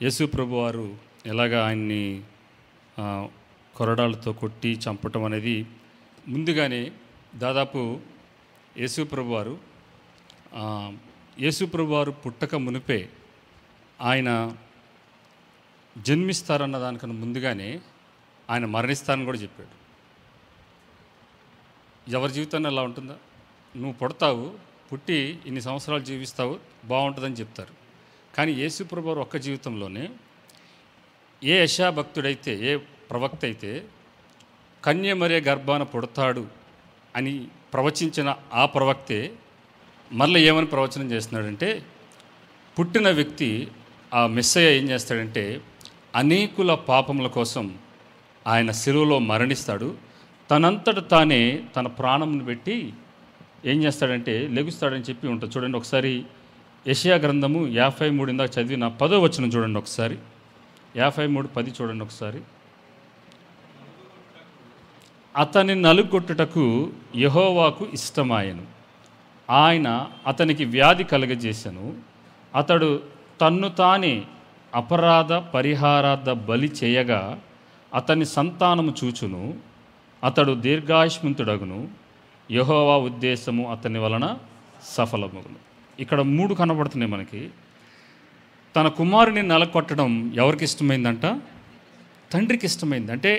యేసు ప్రభు వారు ఎలాగ ఆయన్ని కొరడాలతో కొట్టి చంపటం అనేది ముందుగానే దాదాపు యేసు ప్రభు వారు పుట్టక మునిపే ఆయన జన్మిస్తారన్న దానికన్నా ముందుగానే ఆయన మరణిస్తారని కూడా చెప్పాడు. ఎవరి జీవితాన్ని అలా ఉంటుందా? నువ్వు పుడతావు, పుట్టి ఇన్ని సంవత్సరాలు జీవిస్తావు, బాగుంటుందని చెప్తారు. కానీ యేసు ప్రభు వారు ఒక్క జీవితంలోనే ఏ యెషయా భక్తుడైతే, ఏ ప్రవక్త అయితే కన్యమరియే గర్భాన పుడతాడు అని ప్రవచించిన ఆ ప్రవక్తే మళ్ళీ ఏమని ప్రవచనం చేస్తున్నాడంటే, పుట్టిన వ్యక్తి ఆ మెస్సయ్య ఏం చేస్తాడంటే అనేకుల పాపముల కోసం ఆయన శిలువలో మరణిస్తాడు. తనంతట తానే తన ప్రాణంను పెట్టి ఏం చేస్తాడంటే లెగుస్తాడని చెప్పి ఉంటుంది. చూడండి ఒకసారి యెషయా గ్రంథము 53 ఇందాక చదివిన 10వ వచనం చూడండి ఒకసారి. 53:10 చూడండి ఒకసారి. అతని నలుగొట్టుటకు యెహోవాకు ఇష్టమాయెను, ఆయన అతనికి వ్యాధి కలగజేసెను. అతడు తన్ను తానే అపరాధ పరిహారార్థ బలి చేయగా అతని సంతానము చూచును. అతడు దీర్ఘాయుష్మంతుడగును, యెహోవా ఉద్దేశము అతని వలన సఫలమగును. ఇక్కడ 3 కనబడుతున్నాయి మనకి. తన కుమారుని నలకొట్టడం ఎవరికి ఇష్టమైందంట? తండ్రికి ఇష్టమైంది. అంటే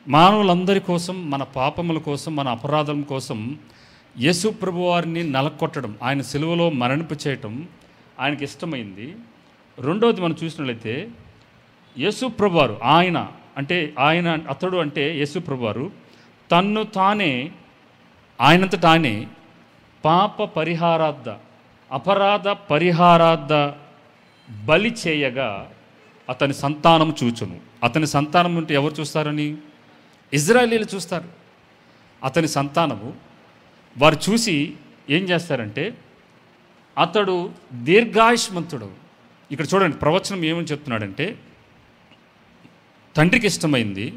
మానవులందరి కోసం, మన పాపముల కోసం, మన అపరాధం కోసం యేసు ప్రభు వారిని నలకొట్టడం, ఆయన సిలువలో మరణింప చేయటం ఆయనకి ఇష్టమైంది. రెండవది మనం చూసినట్లయితే యేసు ప్రభు వారు అతడు అంటే యేసు ప్రభు వారు తన్ను తానే ఆయనంతట ఆయనే పాప పరిహారార్థ అపరాధ పరిహారార్థ బలి చేయగా అతని సంతానం చూచును. అతని సంతానం అంటే ఎవరు చూస్తారని? ఇజ్రాయేలీలు చూస్తారు. అతని సంతానము వారు చూసి ఏం చేస్తారంటే అతడు దీర్ఘాయుష్మంతుడు. ఇక్కడ చూడండి ప్రవచనం ఏమని చెప్తున్నాడంటే, తండ్రికి ఇష్టమైంది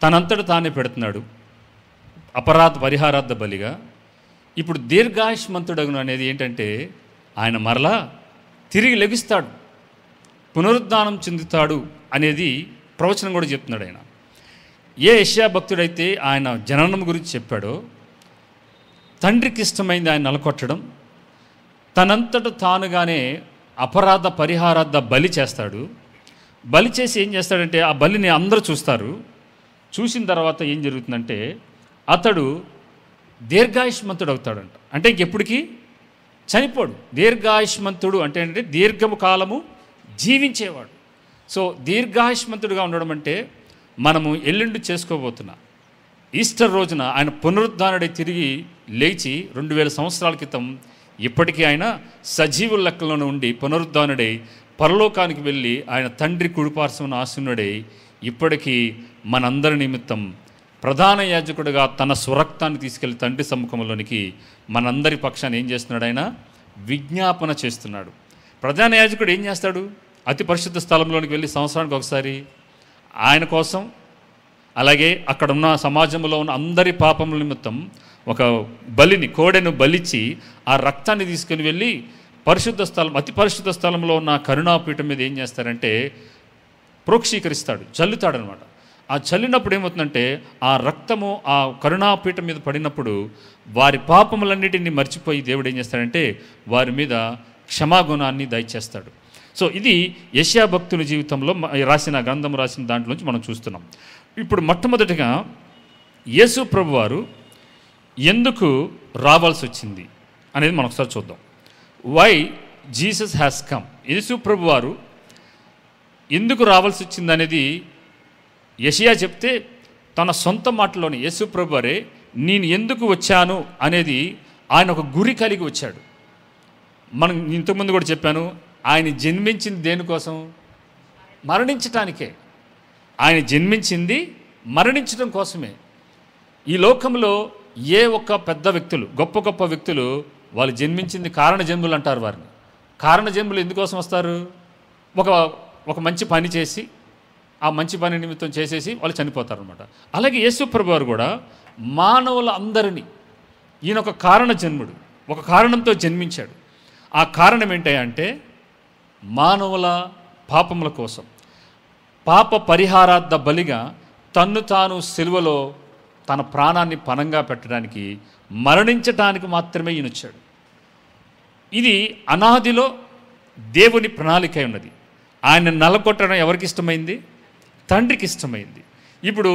తనంతట తానే పెడుతున్నాడు అపరాధ పరిహారార్థ బలిగా. ఇప్పుడు దీర్ఘాయుష్మంతుడగును అనేది ఏంటంటే ఆయన మరలా తిరిగి లెగుస్తాడు, పునరుద్ధానం చెందుతాడు అనేది ప్రవచనం కూడా చెప్తున్నాడు. ఆయన ఏ యెషయా భక్తుడైతే ఆయన జననం గురించి చెప్పాడో, తండ్రికి ఇష్టమైంది ఆయన నలకొట్టడం, తనంతట తానుగానే అపరాధ పరిహారార్థ బలి చేస్తాడు. బలి చేసి ఏం చేస్తాడంటే ఆ బలిని అందరూ చూస్తారు. చూసిన తర్వాత ఏం జరుగుతుందంటే అతడు దీర్ఘాయుష్మంతుడు అవుతాడంట. అంటే ఇంకెప్పటికీ చనిపోడు. దీర్ఘాయుష్మంతుడు అంటే దీర్ఘము కాలము జీవించేవాడు. సో దీర్ఘాయుష్మంతుడుగా ఉండడం అంటే మనము ఎల్లుండి చేసుకోబోతున్నా ఈస్టర్ రోజున ఆయన పునరుద్ధానుడై తిరిగి లేచి 2000 సంవత్సరాల క్రితం ఇప్పటికీ ఆయన సజీవుల లెక్కలోనే ఉండి పునరుద్ధానుడై పరలోకానికి వెళ్ళి ఆయన తండ్రి కుడిపార్శ్వన ఆసీనుడై ఇప్పటికీ మనందరి నిమిత్తం ప్రధాన యాజకుడిగా తన స్వరక్తాన్ని తీసుకెళ్లి తండ్రి సమ్ముఖంలోనికి మనందరి పక్షాన్ని ఏం చేస్తున్నాడు? ఆయన విజ్ఞాపన చేస్తున్నాడు. ప్రధాన యాజకుడు ఏం చేస్తాడు? అతి పరిశుద్ధ స్థలంలోనికి వెళ్ళి సంవత్సరానికి ఒకసారి ఆయన కోసం, అలాగే అక్కడ ఉన్న సమాజంలో ఉన్న అందరి పాపముల నిమిత్తం ఒక కోడెను బలిచ్చి ఆ రక్తాన్ని తీసుకుని వెళ్ళి పరిశుద్ధ స్థలం, అతి పరిశుద్ధ స్థలంలో ఉన్న కరుణాపీఠం మీద ఏం చేస్తారంటే ప్రోక్షీకరిస్తాడు, చల్లుతాడనమాట. ఆ చల్లినప్పుడు ఏమవుతుందంటే ఆ రక్తము ఆ కరుణాపీఠం మీద పడినప్పుడు వారి పాపములన్నిటిని మర్చిపోయి దేవుడు ఏం చేస్తాడంటే వారి మీద క్షమాగుణాన్ని దయచేస్తాడు. సో ఇది యెషయా భక్తుని జీవితంలో గ్రంథం రాసిన దాంట్లో నుంచి మనం చూస్తున్నాం. ఇప్పుడు మొట్టమొదటిగా యేసు ప్రభు వారు ఎందుకు రావాల్సి వచ్చింది అనేది మనం ఒకసారి చూద్దాం. Why Jesus has come. యేసు ప్రభు వారు ఎందుకు రావాల్సి వచ్చింది అనేది యెషయా చెప్తే తన సొంత మాటలోని యేసు ప్రభు వారే నేను ఎందుకు వచ్చాను అనేది ఆయన ఒక గురి కలిగి వచ్చాడు. మనం ఇంతకుముందు కూడా చెప్పాను, ఆయన జన్మించింది దేనికోసం? మరణించటానికే. ఆయన జన్మించింది మరణించడం కోసమే. ఈ లోకంలో ఏ ఒక్క పెద్ద వ్యక్తులు, గొప్ప గొప్ప వ్యక్తులు వాళ్ళు జన్మించింది కారణ జన్ములు అంటారు. వారిని కారణ జన్ములు ఎందుకోసం వస్తారు? ఒక మంచి పని చేసి ఆ మంచి పని నిమిత్తం చేసేసి వాళ్ళు చనిపోతారనమాట. అలాగే యేసు ప్రభు వారు కూడా మానవుల అందరినీ, ఈయన ఒక కారణ జన్ముడు, ఒక కారణంతో జన్మించాడు. ఆ కారణం ఏంటంటే మానవుల పాపముల కోసం పాప పరిహారార్థ బలిగా తన్ను తాను సిలువలో తన ప్రాణాన్ని పణంగా పెట్టడానికి మరణించటానికి మాత్రమే ఈయనొచ్చాడు. ఇది అనాదిలో దేవుని ప్రణాళిక ఉన్నది. ఆయన నలగొట్టడం ఎవరికి ఇష్టమైంది? తండ్రికి ఇష్టమైంది. ఇప్పుడు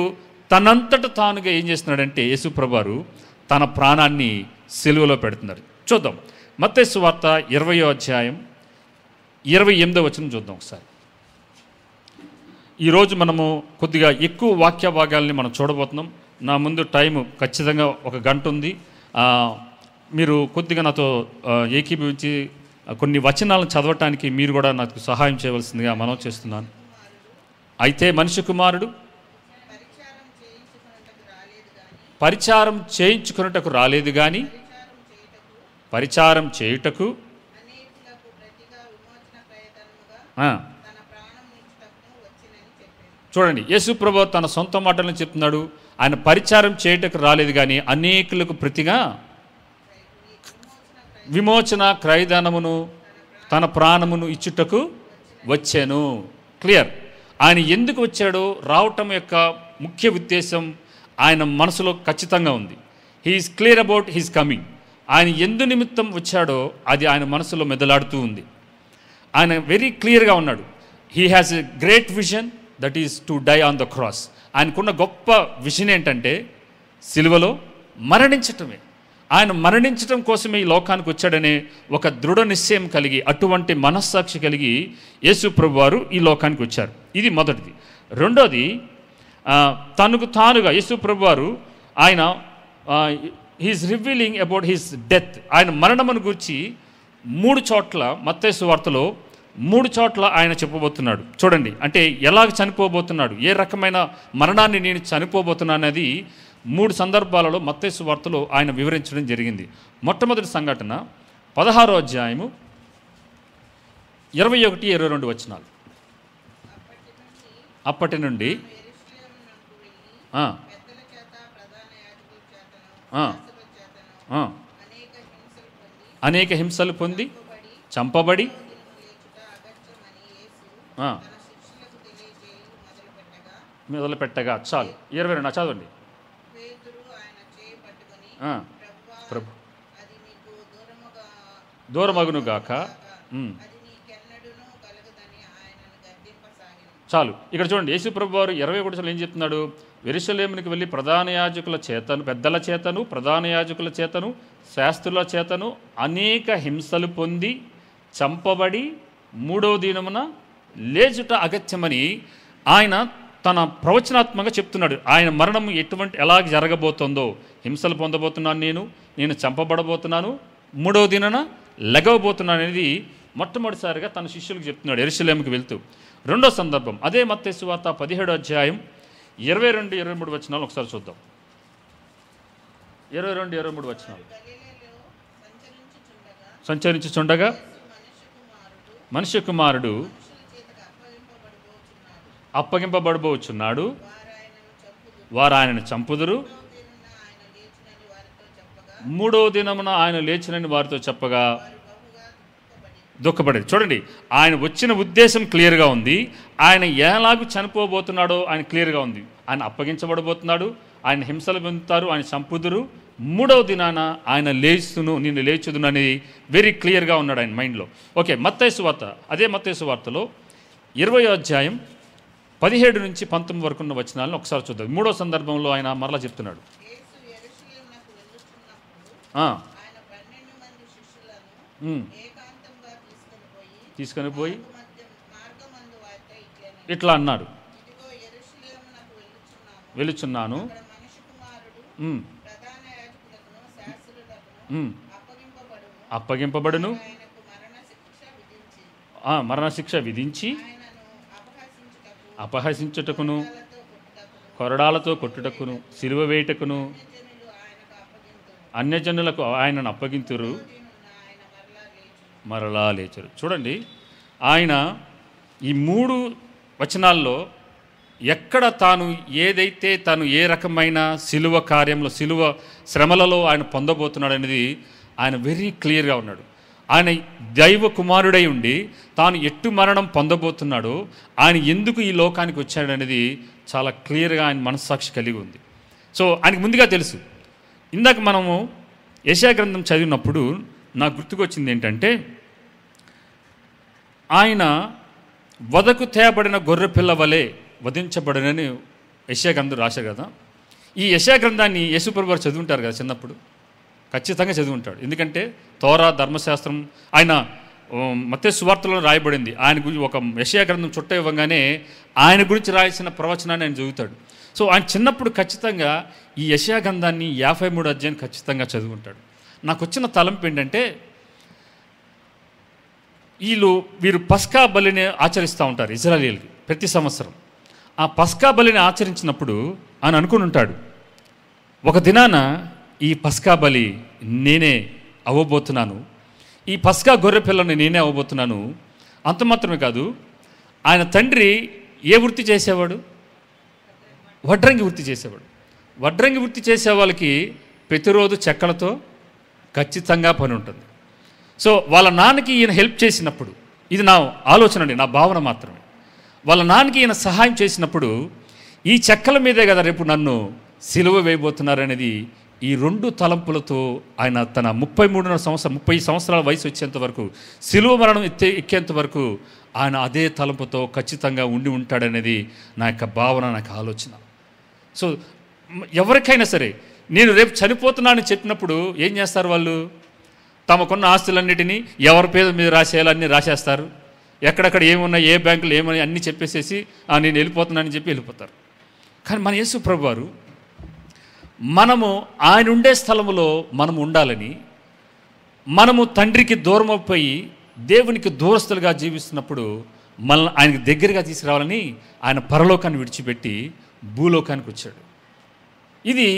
తనంతట తానుగా ఏం చేస్తున్నాడంటే యేసుప్రభువారు తన ప్రాణాన్ని సిలువలో పెడుతున్నాడు. చూద్దాం మత్తయి సువార్త 20వ అధ్యాయం 28వ వచనం చూద్దాం ఒకసారి. ఈరోజు మనము కొద్దిగా ఎక్కువ వాక్య భాగాల్ని మనం చూడబోతున్నాం. నా ముందు టైము ఖచ్చితంగా 1 గంట ఉంది. మీరు కొద్దిగా నాతో ఏకీభవించి కొన్ని వచనాలను చదవటానికి మీరు కూడా నాకు సహాయం చేయవలసిందిగా మనం చేస్తున్నాను. అయితే మనిషి కుమారుడు పరిచారం చేయించుకున్నటకు రాలేదు కానీ పరిచారం చేయుటకు చూడండి, యేసుప్రభువు తన సొంత మాటలను చెప్తున్నాడు. ఆయన పరిచారం చేయుటకు రాలేదు కానీ అనేకులకు ప్రతిగా విమోచన క్రయధనమును తన ప్రాణమును ఇచ్చుటకు వచ్చాను. క్లియర్. ఆయన ఎందుకు వచ్చాడో రావటం యొక్క ముఖ్య ఉద్దేశం ఆయన మనసులో ఖచ్చితంగా ఉంది. He's clear about his coming. ఆయన ఎందు నిమిత్తం వచ్చాడో అది ఆయన మనసులో మెదలాడుతూ ఉంది. ఆయన వెరీ క్లియర్గా ఉన్నాడు. He has a great vision, that is to die on the cross. ఆయనకున్న గొప్ప విజన్ ఏంటంటే సిలువలో మరణించటమే. ఆయన మరణించటం కోసమే ఈ లోకానికి వచ్చాడనే ఒక దృఢ నిశ్చయం కలిగి, అటువంటి మనస్సాక్షి కలిగి యేసు ప్రభువారు ఈ లోకానికి వచ్చారు. ఇది మొదటిది. రెండోది, తనకు తానుగా యేసు ప్రభువారు ఆయన he's revealing about his death. ఆయన మరణమును గురించి 3 చోట్ల మత్తయి సువార్తలో 3 చోట్ల ఆయన చెప్పబోతున్నాడు. చూడండి, అంటే ఎలాగ చనిపోబోతున్నాడు, ఏ రకమైన మరణాన్ని నేను చనిపోబోతున్నా అనేది 3 సందర్భాలలో మత్తయి సువార్తలో ఆయన వివరించడం జరిగింది. మొట్టమొదటి సంఘటన 16వ అధ్యాయము 21-22 వచనాలు. అప్పటి నుండి అనేక హింసలు పొంది చంపబడి మొదలుపెట్టగా. చాలు, 22 చదవండి. ప్రభు దూరమగునుగాక. చాలు, ఇక్కడ చూడండి. యేసు ప్రభు వారు 21 ఏం చెప్తున్నాడు? యెరూషలేమునికి వెళ్ళి ప్రధాన యాజకుల చేతను, పెద్దల చేతను, ప్రధాన యాజకుల చేతను, శాస్త్రుల చేతను అనేక హింసలు పొంది చంపబడి 3వ దినమున లేచుట అగత్యమని ఆయన తన ప్రవచనాత్మకంగా చెప్తున్నాడు. ఆయన మరణం ఎలాగ జరగబోతుందో, హింసలు పొందబోతున్నాను, నేను చంపబడబోతున్నాను, 3వ దినాన లెగవబోతున్నాను అనేది మొట్టమొదటిసారిగా తన శిష్యులకు చెప్తున్నాడు యెరూషలేముకి వెళ్తూ. రెండో సందర్భం అదే మత్తయి సువార్త 17వ అధ్యాయం 22-23 వచనాలు ఒకసారి చూద్దాం. 22-23 వచనాలు. సంచరించుచుండగా మనుష్య కుమారుడు అప్పగింపబడబోచున్నాడు, వారు ఆయనను చంపుదురు, 3వ దినమున ఆయన లేచినని వారితో చెప్పగా దుఃఖపడేది. చూడండి, ఆయన వచ్చిన ఉద్దేశం క్లియర్గా ఉంది. ఆయన ఎలాగూ చనిపోబోతున్నాడో ఆయన క్లియర్గా ఉంది. ఆయన అప్పగించబడబోతున్నాడు, ఆయన హింసలు పొందుతారు, ఆయన చంపుదురు, 3వ దినాన ఆయన నిన్ను లేచుదును అనేది వెరీ క్లియర్గా ఉన్నాడు ఆయన మైండ్లో. ఓకే, మత్తయి సువార్త, అదే మత్తయి సువార్తలో 20వ అధ్యాయం 17-19 వరకు ఉన్న వచనాలను ఒకసారి చూద్దాం. 3వ సందర్భంలో ఆయన మరలా చెప్తున్నాడు. తీసుకొని పోయి ఇట్లా అన్నాడు, వెళుచున్నాను, అప్పగింపబడును, మరణశిక్ష విధించి అపహసించుటకును, కొరడాలతో కొట్టుటకును, సిలువ వేయుటకును అన్యజనులకు ఆయనను అప్పగింతురు, మరలా లేచరు. చూడండి, ఆయన ఈ 3 వచనాల్లో ఎక్కడ ఏదైతే తాను ఏ రకమైన సిలువ కార్యంలో, సిలువ శ్రమలలో ఆయన పొందబోతున్నాడు అనేది ఆయన వెరీ క్లియర్గా ఉన్నాడు. ఆయన దైవ కుమారుడై ఉండి తాను ఎట్టు మరణం పొందబోతున్నాడో, ఆయన ఎందుకు ఈ లోకానికి వచ్చాడనేది చాలా క్లియర్గా ఆయన మనస్సాక్షి కలిగి ఉంది. సో ఆయనకు ముందుగా తెలుసు. ఇందాక మనము యెషయా గ్రంథం చదివినప్పుడు నాకు గుర్తుకొచ్చింది ఏంటంటే, ఆయన వదకు తేబడిన గొర్రె పిల్ల వలె వధించబడనని యెషయా గ్రంథం రాశారు కదా. ఈ యెషయా గ్రంథాన్ని యేసుప్రభు వారు చదువుంటారు కదా చిన్నప్పుడు, ఖచ్చితంగా చదువుంటాడు. ఎందుకంటే తోరా ధర్మశాస్త్రం ఆయన మత్తయి సువార్తలో రాయబడింది. ఆయన గురించి ఒక యెషయా గ్రంథం చుట్ట ఇవ్వగానే ఆయన గురించి రాయాల్సిన ప్రవచనాన్ని ఆయన చదువుతాడు. సో ఆయన చిన్నప్పుడు ఖచ్చితంగా ఈ యెషయా గ్రంథాన్ని 53 అధ్యాయాన్ని ఖచ్చితంగా చదువుకుంటాడు. నాకు వచ్చిన తలంపు ఏంటంటే, వీరు పస్కా బలిని ఆచరిస్తూ ఉంటారు ఇశ్రాయేలీయులకి ప్రతి సంవత్సరం. ఆ పస్కా బలిని ఆచరించినప్పుడు ఆయన అనుకుని ఉంటాడు, ఒక దినాన ఈ పస్కా బలి నేనే అవ్వబోతున్నాను, ఈ పస్కా గొర్రె పిల్లని నేనే అవ్వబోతున్నాను. అంత మాత్రమే కాదు, ఆయన తండ్రి ఏ వృత్తి చేసేవాడు? వడ్రంగి వృత్తి చేసేవాడు. వడ్రంగి వృత్తి చేసే వాళ్ళకి ప్రతిరోజు చెక్కలతో ఖచ్చితంగా పని ఉంటుంది. సో వాళ్ళ నాన్నకి ఈయన హెల్ప్ చేసినప్పుడు, ఇది నా ఆలోచన అండి, నా భావన మాత్రమే, వాళ్ళ నాన్నకి ఈయన సహాయం చేసినప్పుడు ఈ చెక్కల మీదే కదా రేపు నన్ను సిలువ వేయబోతున్నారనేది ఈ 2 తలంపులతో ఆయన తన 30 సంవత్సరాల వయసు వచ్చేంత వరకు, సిలువ మరణం ఎక్కేంత వరకు ఆయన అదే తలంపుతో ఖచ్చితంగా ఉండి ఉంటాడనేది నా యొక్క భావన, నాకు ఆలోచన. సో ఎవరికైనా సరే నేను రేపు చనిపోతున్నానని చెప్పినప్పుడు ఏం చేస్తారు? వాళ్ళు తమకున్న ఆస్తులన్నిటినీ ఎవరి పేరు మీద రాసేయాలన్నీ రాసేస్తారు. ఎక్కడెక్కడ ఏమున్నాయి, ఏ బ్యాంకులు ఏమని అన్నీ చెప్పేసేసి నేను వెళ్ళిపోతున్నానని చెప్పి వెళ్ళిపోతారు. కానీ మన యేసు ప్రభు వారు మనము ఆయన ఉండే స్థలంలో మనము ఉండాలని, మనము తండ్రికి దూరం అయిపోయి దేవునికి దూరస్తులుగా జీవిస్తున్నప్పుడు మనల్ని ఆయనకి దగ్గరగా తీసుకురావాలని ఆయన పరలోకాన్ని విడిచిపెట్టి భూలోకానికి వచ్చాడు. ఇది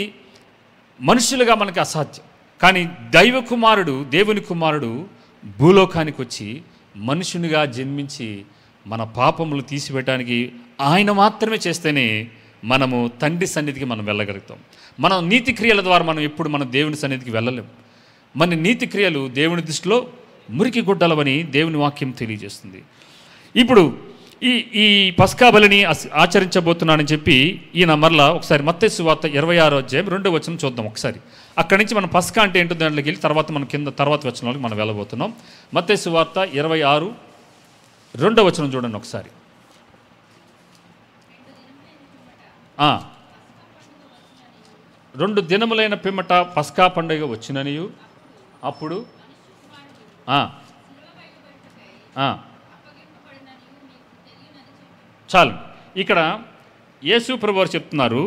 మనుషులుగా మనకి అసాధ్యం. కానీ దైవ కుమారుడు, దేవుని కుమారుడు భూలోకానికి వచ్చి మనుషునిగా జన్మించి మన పాపములు తీసివేయడానికి ఆయన మాత్రమే చేస్తేనే మనము తండ్రి సన్నిధికి మనం వెళ్ళగలుగుతాం. మనం నీతి క్రియల ద్వారా మనం ఎప్పుడు మన దేవుని సన్నిధికి వెళ్ళలేం. మన నీతి క్రియలు దేవుని దృష్టిలో మురికి గుడ్డలవని దేవుని వాక్యం తెలియజేస్తుంది. ఇప్పుడు ఈ పస్కా బలిని ఆచరించబోతున్నానని చెప్పి ఈయన మరలా ఒకసారి మత్తయి సువార్త 26వ అధ్యాయం 2వ వచనం చూద్దాం ఒకసారి. అక్కడి నుంచి మనం పస్కా అంటే ఏంటో దాంట్లోకి వెళ్ళి తర్వాత మనం తర్వాత వచనాలకు మనం వెళ్ళబోతున్నాం. మత్తయి సువార్త 26 2వ వచనం చూడండి ఒకసారి. 2 దినములైన పిమ్మట పస్కా పండుగ వచ్చిననియు అప్పుడు చాలు. ఇక్కడ యేసు ప్రభువు వారు చెప్తున్నారు,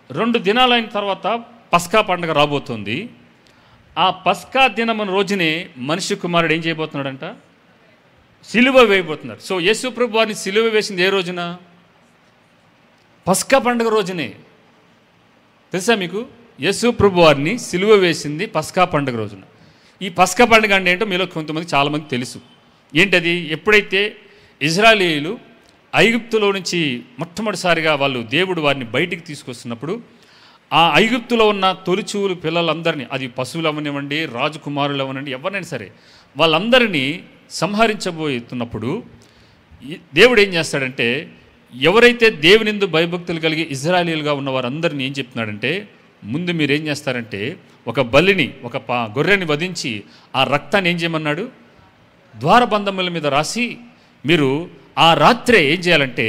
2 దినాలైన తర్వాత పస్కా పండుగ రాబోతుంది. ఆ పస్కా దినమున రోజునే మనిషి కుమారుడు ఏం చేయబోతున్నాడంట? సిలువ వేయబోతున్నారు. సో యేసు ప్రభువు వారిని సిలువ వేసింది ఏ రోజున? పస్కా పండుగ రోజునే. తెలుసా మీకు? యేసు ప్రభువు వారిని సిలువ వేసింది పస్కా పండుగ రోజున. ఈ పస్కా పండుగ అంటే ఏంటో మీలో కొంతమంది చాలామంది తెలుసు. ఏంటది? ఎప్పుడైతే ఇశ్రాయేలీయులు ఐగుప్తులో నుంచి మొట్టమొదటిసారిగా వాళ్ళు దేవుడు వారిని బయటికి తీసుకొస్తున్నప్పుడు ఆ ఐగుప్తులో ఉన్న తొలిచూలు పిల్లలందరినీ, అది పశువులు అవనివ్వండి, రాజకుమారులు అవనండి, ఎవరైనా సరే వాళ్ళందరినీ సంహరించబోతున్నప్పుడు దేవుడు ఏం చేస్తాడంటే, ఎవరైతే దేవునిందు భయభక్తులు కలిగి ఇశ్రాయేలీయులుగా ఉన్న వారందరినీ ఏం చెప్తున్నాడంటే, ముందు మీరు ఏం చేస్తారంటే ఒక బలిని, ఒక గొర్రెని వధించి ఆ రక్తాన్ని ఏం చేయమన్నాడు? ద్వారబంధముల మీద రాసి మీరు ఆ రాత్రే ఏం చేయాలంటే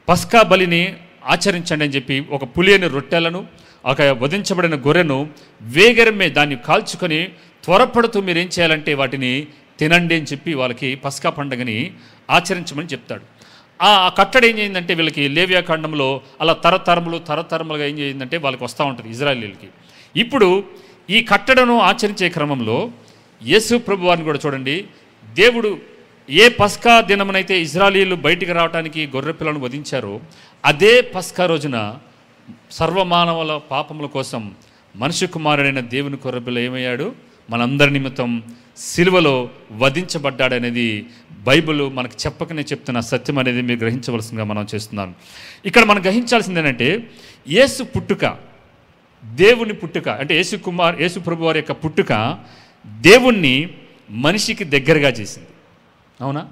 పస్కా బలిని ఆచరించండి అని చెప్పి ఒక పులియని రొట్టెలను, ఒక వధించబడిన గొర్రెను వేగరమే దాన్ని కాల్చుకొని త్వరపడుతూ మీరు ఏం చేయాలంటే వాటిని తినండి అని చెప్పి వాళ్ళకి పస్కా పండుగని ఆచరించమని చెప్తాడు. ఆ కట్టడి ఏం చేయిందంటే వీళ్ళకి లేవియాకాండంలో అలా తరతరములుగా ఏం చేయిందంటే వాళ్ళకి వస్తూ ఉంటుంది ఇశ్రాయేలీయులకి. ఇప్పుడు ఈ కట్టడను ఆచరించే క్రమంలో యేసు ప్రభు వారిని కూడా చూడండి, దేవుడు ఏ పస్కా దినమునైతే ఇశ్రాయేలీయులు బయటికి రావడానికి గొర్రెపిల్లను వధించారో అదే పస్కా రోజున సర్వమానవుల పాపముల కోసం మనిషి కుమారుడైన దేవుని గొర్రెపిల్ల ఏమయ్యాడు? మనందరి నిమిత్తం సిలువలో వధించబడ్డాడనేది బైబిల్ మనకు చెప్పకనే చెప్తున్న సత్యం అనేది మీరు గ్రహించవలసిందిగా మనం చేస్తున్నాను. ఇక్కడ మనం గ్రహించాల్సింది ఏంటంటే, యేసు పుట్టుక, దేవుని పుట్టుక అంటే యేసు ప్రభు వారి యొక్క పుట్టుక దేవుణ్ణి మనిషికి దగ్గరగా చేసింది. అవునా?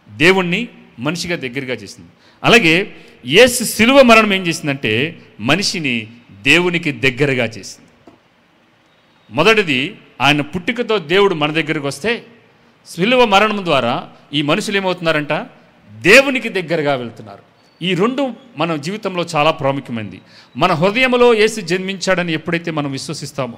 దేవుణ్ణి మనిషిగా దగ్గరగా చేసింది. అలాగే యేసు శిలువ మరణం ఏం చేసిందంటే మనిషిని దేవునికి దగ్గరగా చేసింది. మొదటిది, ఆయన పుట్టుకతో దేవుడు మన దగ్గరకు వస్తే శిలువ మరణం ద్వారా ఈ మనుషులు ఏమవుతున్నారంట? దేవునికి దగ్గరగా వెళ్తున్నారు. ఈ రెండు మన జీవితంలో చాలా ప్రాముఖ్యమైనది. మన హృదయంలో యేసు జన్మించాడని ఎప్పుడైతే మనం విశ్వసిస్తామో,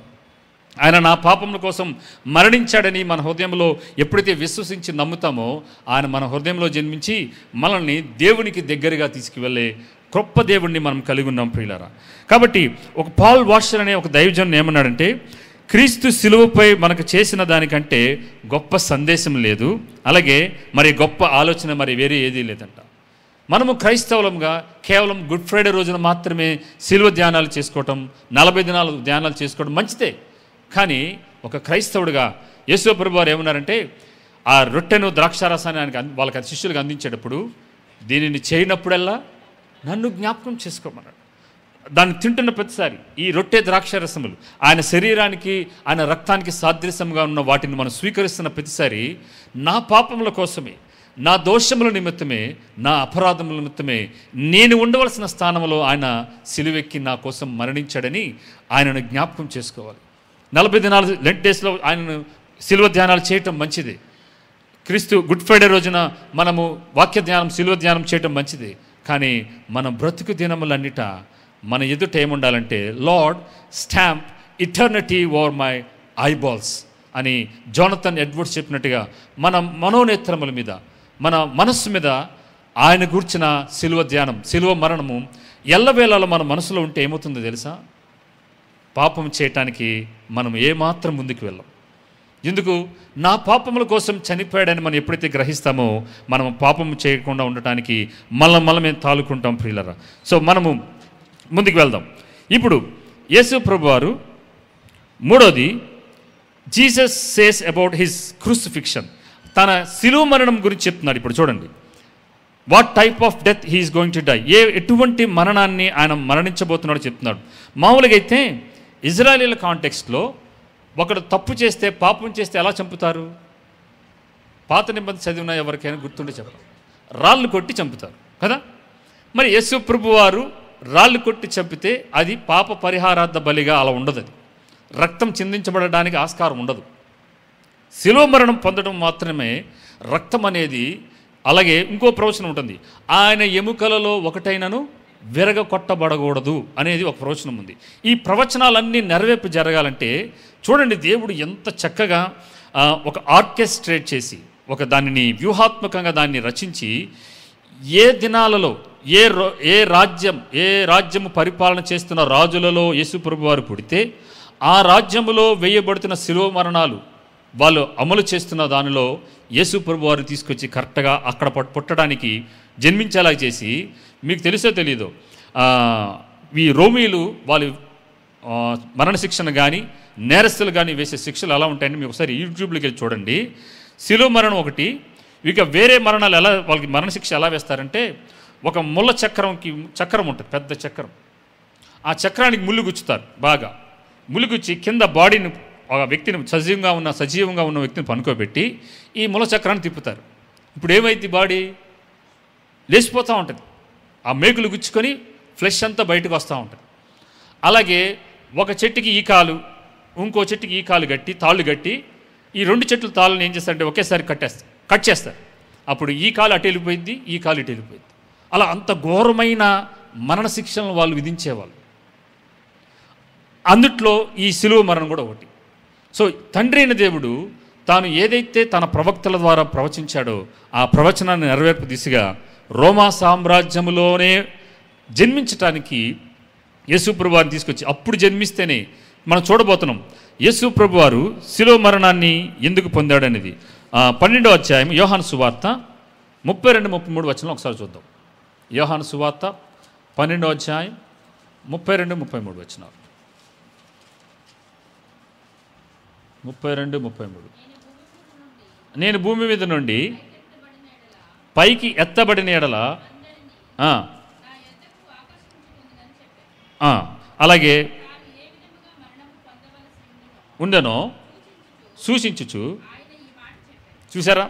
ఆయన నా పాపముల కోసం మరణించాడని మన హృదయంలో ఎప్పుడైతే విశ్వసించి నమ్ముతామో, ఆయన మన హృదయంలో జన్మించి మనల్ని దేవునికి దగ్గరగా తీసుకువెళ్ళే గొప్ప దేవుణ్ణి మనం కలిగి ఉన్నాం ప్రియులారా. కాబట్టి ఒక పాల్ వాషర్ అనే ఒక దైవజనుడు ఏమన్నాడంటే, క్రీస్తు శిలువపై మనకు చేసిన దానికంటే గొప్ప సందేశం లేదు, అలాగే మరి గొప్ప ఆలోచన మరి వేరే ఏదీ లేదంట. మనము క్రైస్తవులంగా కేవలం గుడ్ ఫ్రైడే రోజున మాత్రమే శిలువ ధ్యానాలు చేసుకోవటం, 40 దినాలు ధ్యానాలు చేసుకోవడం మంచిదే. కానీ ఒక క్రైస్తవుడిగా యేసు ప్రభువు వారు ఏమన్నారంటే, ఆ రొట్టెను ద్రాక్షారసాన్ని వాళ్ళకి శిష్యులకు అందించేటప్పుడు, దీనిని చేయనప్పుడల్లా నన్ను జ్ఞాపకం చేసుకోమన్నాడు. దాన్ని తింటున్న ప్రతిసారి ఈ రొట్టె ద్రాక్షారసములు ఆయన శరీరానికి ఆయన రక్తానికి సాదృశ్యంగా ఉన్న వాటిని మనం స్వీకరిస్తున్న ప్రతిసారి నా పాపముల కోసమే, నా దోషముల నిమిత్తమే, నా అపరాధముల నిమిత్తమే నేను ఉండవలసిన స్థానంలో ఆయన సిలువెక్కి నా కోసం మరణించాడని ఆయనను జ్ఞాపకం చేసుకోవాలి. 40 దినాలు లెంట్ డేస్లో ఆయనను సిలువ ధ్యానాలు చేయటం మంచిది. క్రీస్తు గుడ్ ఫ్రైడే రోజున మనము వాక్య ధ్యానం, సిలువ ధ్యానం చేయటం మంచిది. కానీ మన బ్రతుకు దినములన్నిట మన ఎదుట ఏముండాలంటే, Lord stamp eternity over my eyeballs అని జోనథన్ ఎడ్వర్డ్స్ చెప్పినట్టుగా మన మనోనేత్రముల మీద, మన మనస్సు మీద ఆయన గూర్చిన సిలువ ధ్యానం, సిలువ మరణము ఎల్లవేళలో మన మనసులో ఉంటే ఏమవుతుందో తెలుసా? పాపం చేయటానికి మనం ఏమాత్రం ముందుకు వెళ్ళం. ఎందుకు? నా పాపముల కోసం చనిపోయాడని మనం ఎప్పుడైతే గ్రహిస్తామో, మనం పాపం చేయకుండా ఉండటానికి మనం తాలుకుంటాం ప్రియులరా. సో మనము ముందుకు వెళ్దాం. ఇప్పుడు యేసు ప్రభు వారు మూడోది, Jesus says about his crucifixion, తన శిలువ మరణం గురించి చెప్తున్నాడు. ఇప్పుడు చూడండి, what type of death he's going to die, ఎటువంటి మరణాన్ని ఆయన మరణించబోతున్నాడో చెప్తున్నాడు. మామూలుగా అయితే ఇజ్రాయేలీల కాంటెక్స్ట్లో ఒకడు తప్పు చేస్తే, పాపం చేస్తే ఎలా చంపుతారు? పాత నిబంధన చదివిన ఎవరికైనా గుర్తుండే చెప్పారు, రాళ్ళు కొట్టి చంపుతారు కదా. మరి యేసు ప్రభు వారు రాళ్ళు కొట్టి చంపితే అది పాప పరిహారార్థ బలిగా అలా ఉండదు. అది రక్తం చిందించబడడానికి ఆస్కారం ఉండదు. శిలువ మరణం పొందడం మాత్రమే రక్తం అనేది. అలాగే ఇంకో ప్రవచనం ఉంటుంది, ఆయన ఎముకలలో ఒకటైనను విరగ కొట్టబడకూడదు అనేది ఒక ప్రవచనం ఉంది. ఈ ప్రవచనాలన్నీ నెరవేర్పు జరగాలంటే చూడండి, దేవుడు ఎంత చక్కగా ఒక ఆర్కెస్ట్రేట్ చేసి, ఒక దానిని వ్యూహాత్మకంగా దాన్ని రచించి, ఏ దినాలలో ఏ రాజ్యము పరిపాలన చేస్తున్న రాజులలో యేసు ప్రభు వారు పుడితే, ఆ రాజ్యములో వేయబడుతున్న శిలువ మరణాలు వాళ్ళు అమలు చేస్తున్న దానిలో యేసు ప్రభు వారు తీసుకొచ్చి కరెక్ట్గా అక్కడ పుట్టడానికి జన్మించేలా చేసి, మీకు తెలుసో తెలీదో, ఈ రోమీలు వాళ్ళు మరణశిక్షణ కానీ నేరస్తులు కానీ వేసే శిక్షలు ఎలా ఉంటాయని మీకు ఒకసారి యూట్యూబ్లోకి వెళ్ళి చూడండి. శిలువ మరణం ఒకటి. ఇక వేరే మరణాలు ఎలా, వాళ్ళకి మరణశిక్ష ఎలా వేస్తారంటే, ఒక ముళ్ళ చక్రం ఉంటుంది, పెద్ద చక్రం. ఆ చక్రానికి ముళ్ళు గుచ్చుతారు, బాగా ముళ్ళు గుచ్చి కింద బాడీని, ఒక వ్యక్తిని సజీవంగా ఉన్న వ్యక్తిని పనుకోబెట్టి ఈ ముళ్ళ చక్రాన్ని తిప్పుతారు. ఇప్పుడు ఏమైంది? బాడీ లేచిపోతూ ఉంటుంది, ఆ మేకులు గుచ్చుకొని ఫ్లెష్ అంతా బయటకు వస్తూ ఉంటుంది. అలాగే ఒక చెట్టుకి ఈ కాలు, ఇంకో చెట్టుకి ఈ కాలు కట్టి, తాళ్ళు కట్టి, ఈ 2 చెట్ల తాళ్ళని ఏం చేస్తారంటే ఒకేసారి కట్ చేస్తారు. అప్పుడు ఈ కాలు అటు వెళ్ళిపోయింది, ఈ కాలు ఇటు వెళ్ళిపోయింది. అలా అంత ఘోరమైన మరణశిక్షలను వాళ్ళు విధించేవాళ్ళు. అందుట్లో ఈ శిలువ మరణం కూడా ఒకటి. సో తండ్రి అయిన దేవుడు తాను ఏదైతే తన ప్రవక్తల ద్వారా ప్రవచించాడో ఆ ప్రవచనాన్ని నెరవేర్పు దిశగా రోమా సామ్రాజ్యంలోనే జన్మించటానికి యేసు ప్రభు వారిని తీసుకొచ్చి, అప్పుడు జన్మిస్తేనే మనం చూడబోతున్నాం యేసు ప్రభు వారు శిలువ మరణాన్ని ఎందుకు పొందాడనేది. 12వ అధ్యాయం యోహాను సువార్త 32-33 వచనం ఒకసారి చూద్దాం. యోహాను సువార్త 12వ అధ్యాయం 32-33 వచనాలు. 32-33. నేను భూమి మీద నుండి పైకి ఎత్తబడిన ఎడల అలాగే ఉండెనో సూచించుచు చూసారా?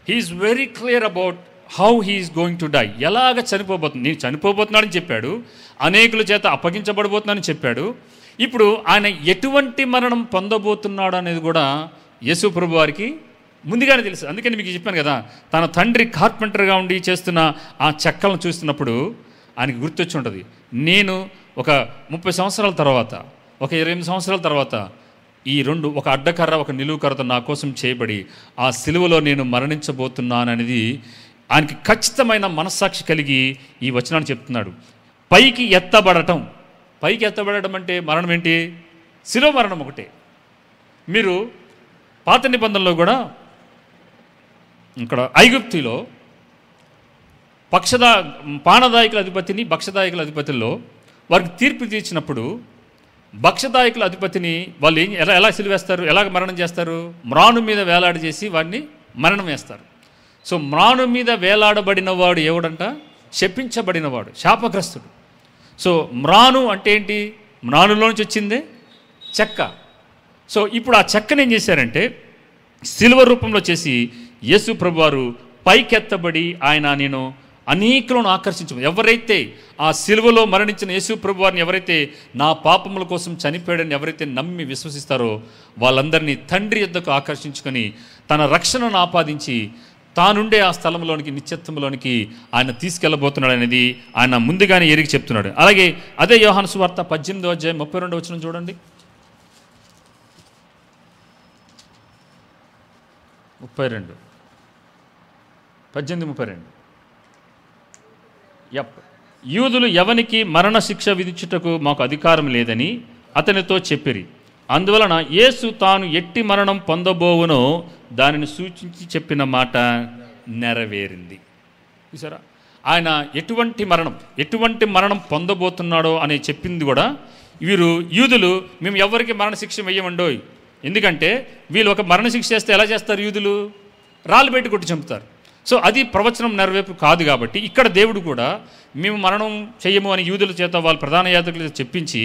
He's very clear about how he's going to die. ఎలాగ చనిపోబోతుంది, నేను చనిపోబోతున్నాడని చెప్పాడు, అనేకుల చేత అప్పగించబడబోతున్నాడని చెప్పాడు. ఇప్పుడు ఆయన ఎటువంటి మరణం పొందబోతున్నాడు అనేది కూడా యేసు ప్రభు వారికి ముందుగానే తెలుసు. అందుకని మీకు చెప్పాను కదా, తన తండ్రి కార్పెంటర్గా ఉండి చేస్తున్న ఆ చెక్కలను చూస్తున్నప్పుడు ఆయనకి గుర్తొచ్చి ఉంటుంది, నేను ఒక 30 సంవత్సరాల తర్వాత, ఒక 28 సంవత్సరాల తర్వాత ఈ రెండు, ఒక అడ్డకర్ర ఒక నిలువు కర్రతో నా కోసం చేయబడి ఆ సిలువలో నేను మరణించబోతున్నాను అనేది ఆయనకి ఖచ్చితమైన మనస్సాక్షి కలిగి ఈ వచనాన్ని చెప్తున్నాడు. పైకి ఎత్తబడటం అంటే మరణం ఏంటి? శిలువ మరణం ఒకటే. మీరు పాత నిబంధనలో కూడా ఇక్కడ ఐగుప్తిలో పానదాయకుల అధిపతిని, భక్షదాయకుల అధిపతుల్లో వారికి తీర్పు తీర్చినప్పుడు భక్షదాయకుల అధిపతిని వాళ్ళు ఎలా సిలువేస్తారు, ఎలాగ మరణం చేస్తారు? మ్రాను మీద వేలాడి చేసి వాడిని మరణం వేస్తారు. సో మ్రాను మీద వేలాడబడిన వాడు ఎవడంట? శపించబడినవాడు, శాపగ్రస్తుడు. సో మ్రాను అంటే ఏంటి? మ్రానులోంచి వచ్చిందే చెక్క. సో ఇప్పుడు ఆ చెక్కను ఏం చేశారంటే సిలువ రూపంలో చేసి యేసు ప్రభువారు పైకెత్తబడి ఆయన నేను అనేకులను ఆకర్షించు, ఎవరైతే ఆ సిలువలో మరణించిన యేసు ప్రభువారిని ఎవరైతే నా పాపముల కోసం చనిపోయాడని ఎవరైతే నమ్మి విశ్వసిస్తారో వాళ్ళందరినీ తండ్రి యొద్దకు ఆకర్షించుకొని తన రక్షణను ఆపాదించి తానుండే ఆ స్థలంలోనికి, నిత్యత్వంలోనికి ఆయన తీసుకెళ్ళబోతున్నాడు అనేది ఆయన ముందుగానే ఎరిగి చెప్తున్నాడు. అలాగే అదే యోహాను సువార్త 18వ అధ్యాయం 32వ వచనం చూడండి. 18:32. యూదులు ఎవనికి మరణశిక్ష విధించుటకు మాకు అధికారం లేదని అతనితో చెప్పిరి. అందువలన యేసు తాను ఎట్టి మరణం పొందబోవునో దానిని సూచించి చెప్పిన మాట నెరవేరింది. చూసారా? ఆయన ఎటువంటి మరణం పొందబోతున్నాడో అని చెప్పింది కూడా యూదులు మేము ఎవరికి మరణశిక్ష వేయమండోయ్, ఎందుకంటే వీళ్ళు ఒక మరణశిక్ష చేస్తే ఎలా చేస్తారు? యూదులు రాళ్ళు పెట్టి కొట్టి చంపుతారు. సో అది ప్రవచనం నెరవేర్పు కాదు. కాబట్టి ఇక్కడ దేవుడు కూడా మేము మరణం చేయము అని యూదుల చేత వాళ్ళ ప్రధాన యాజకుల చెప్పించి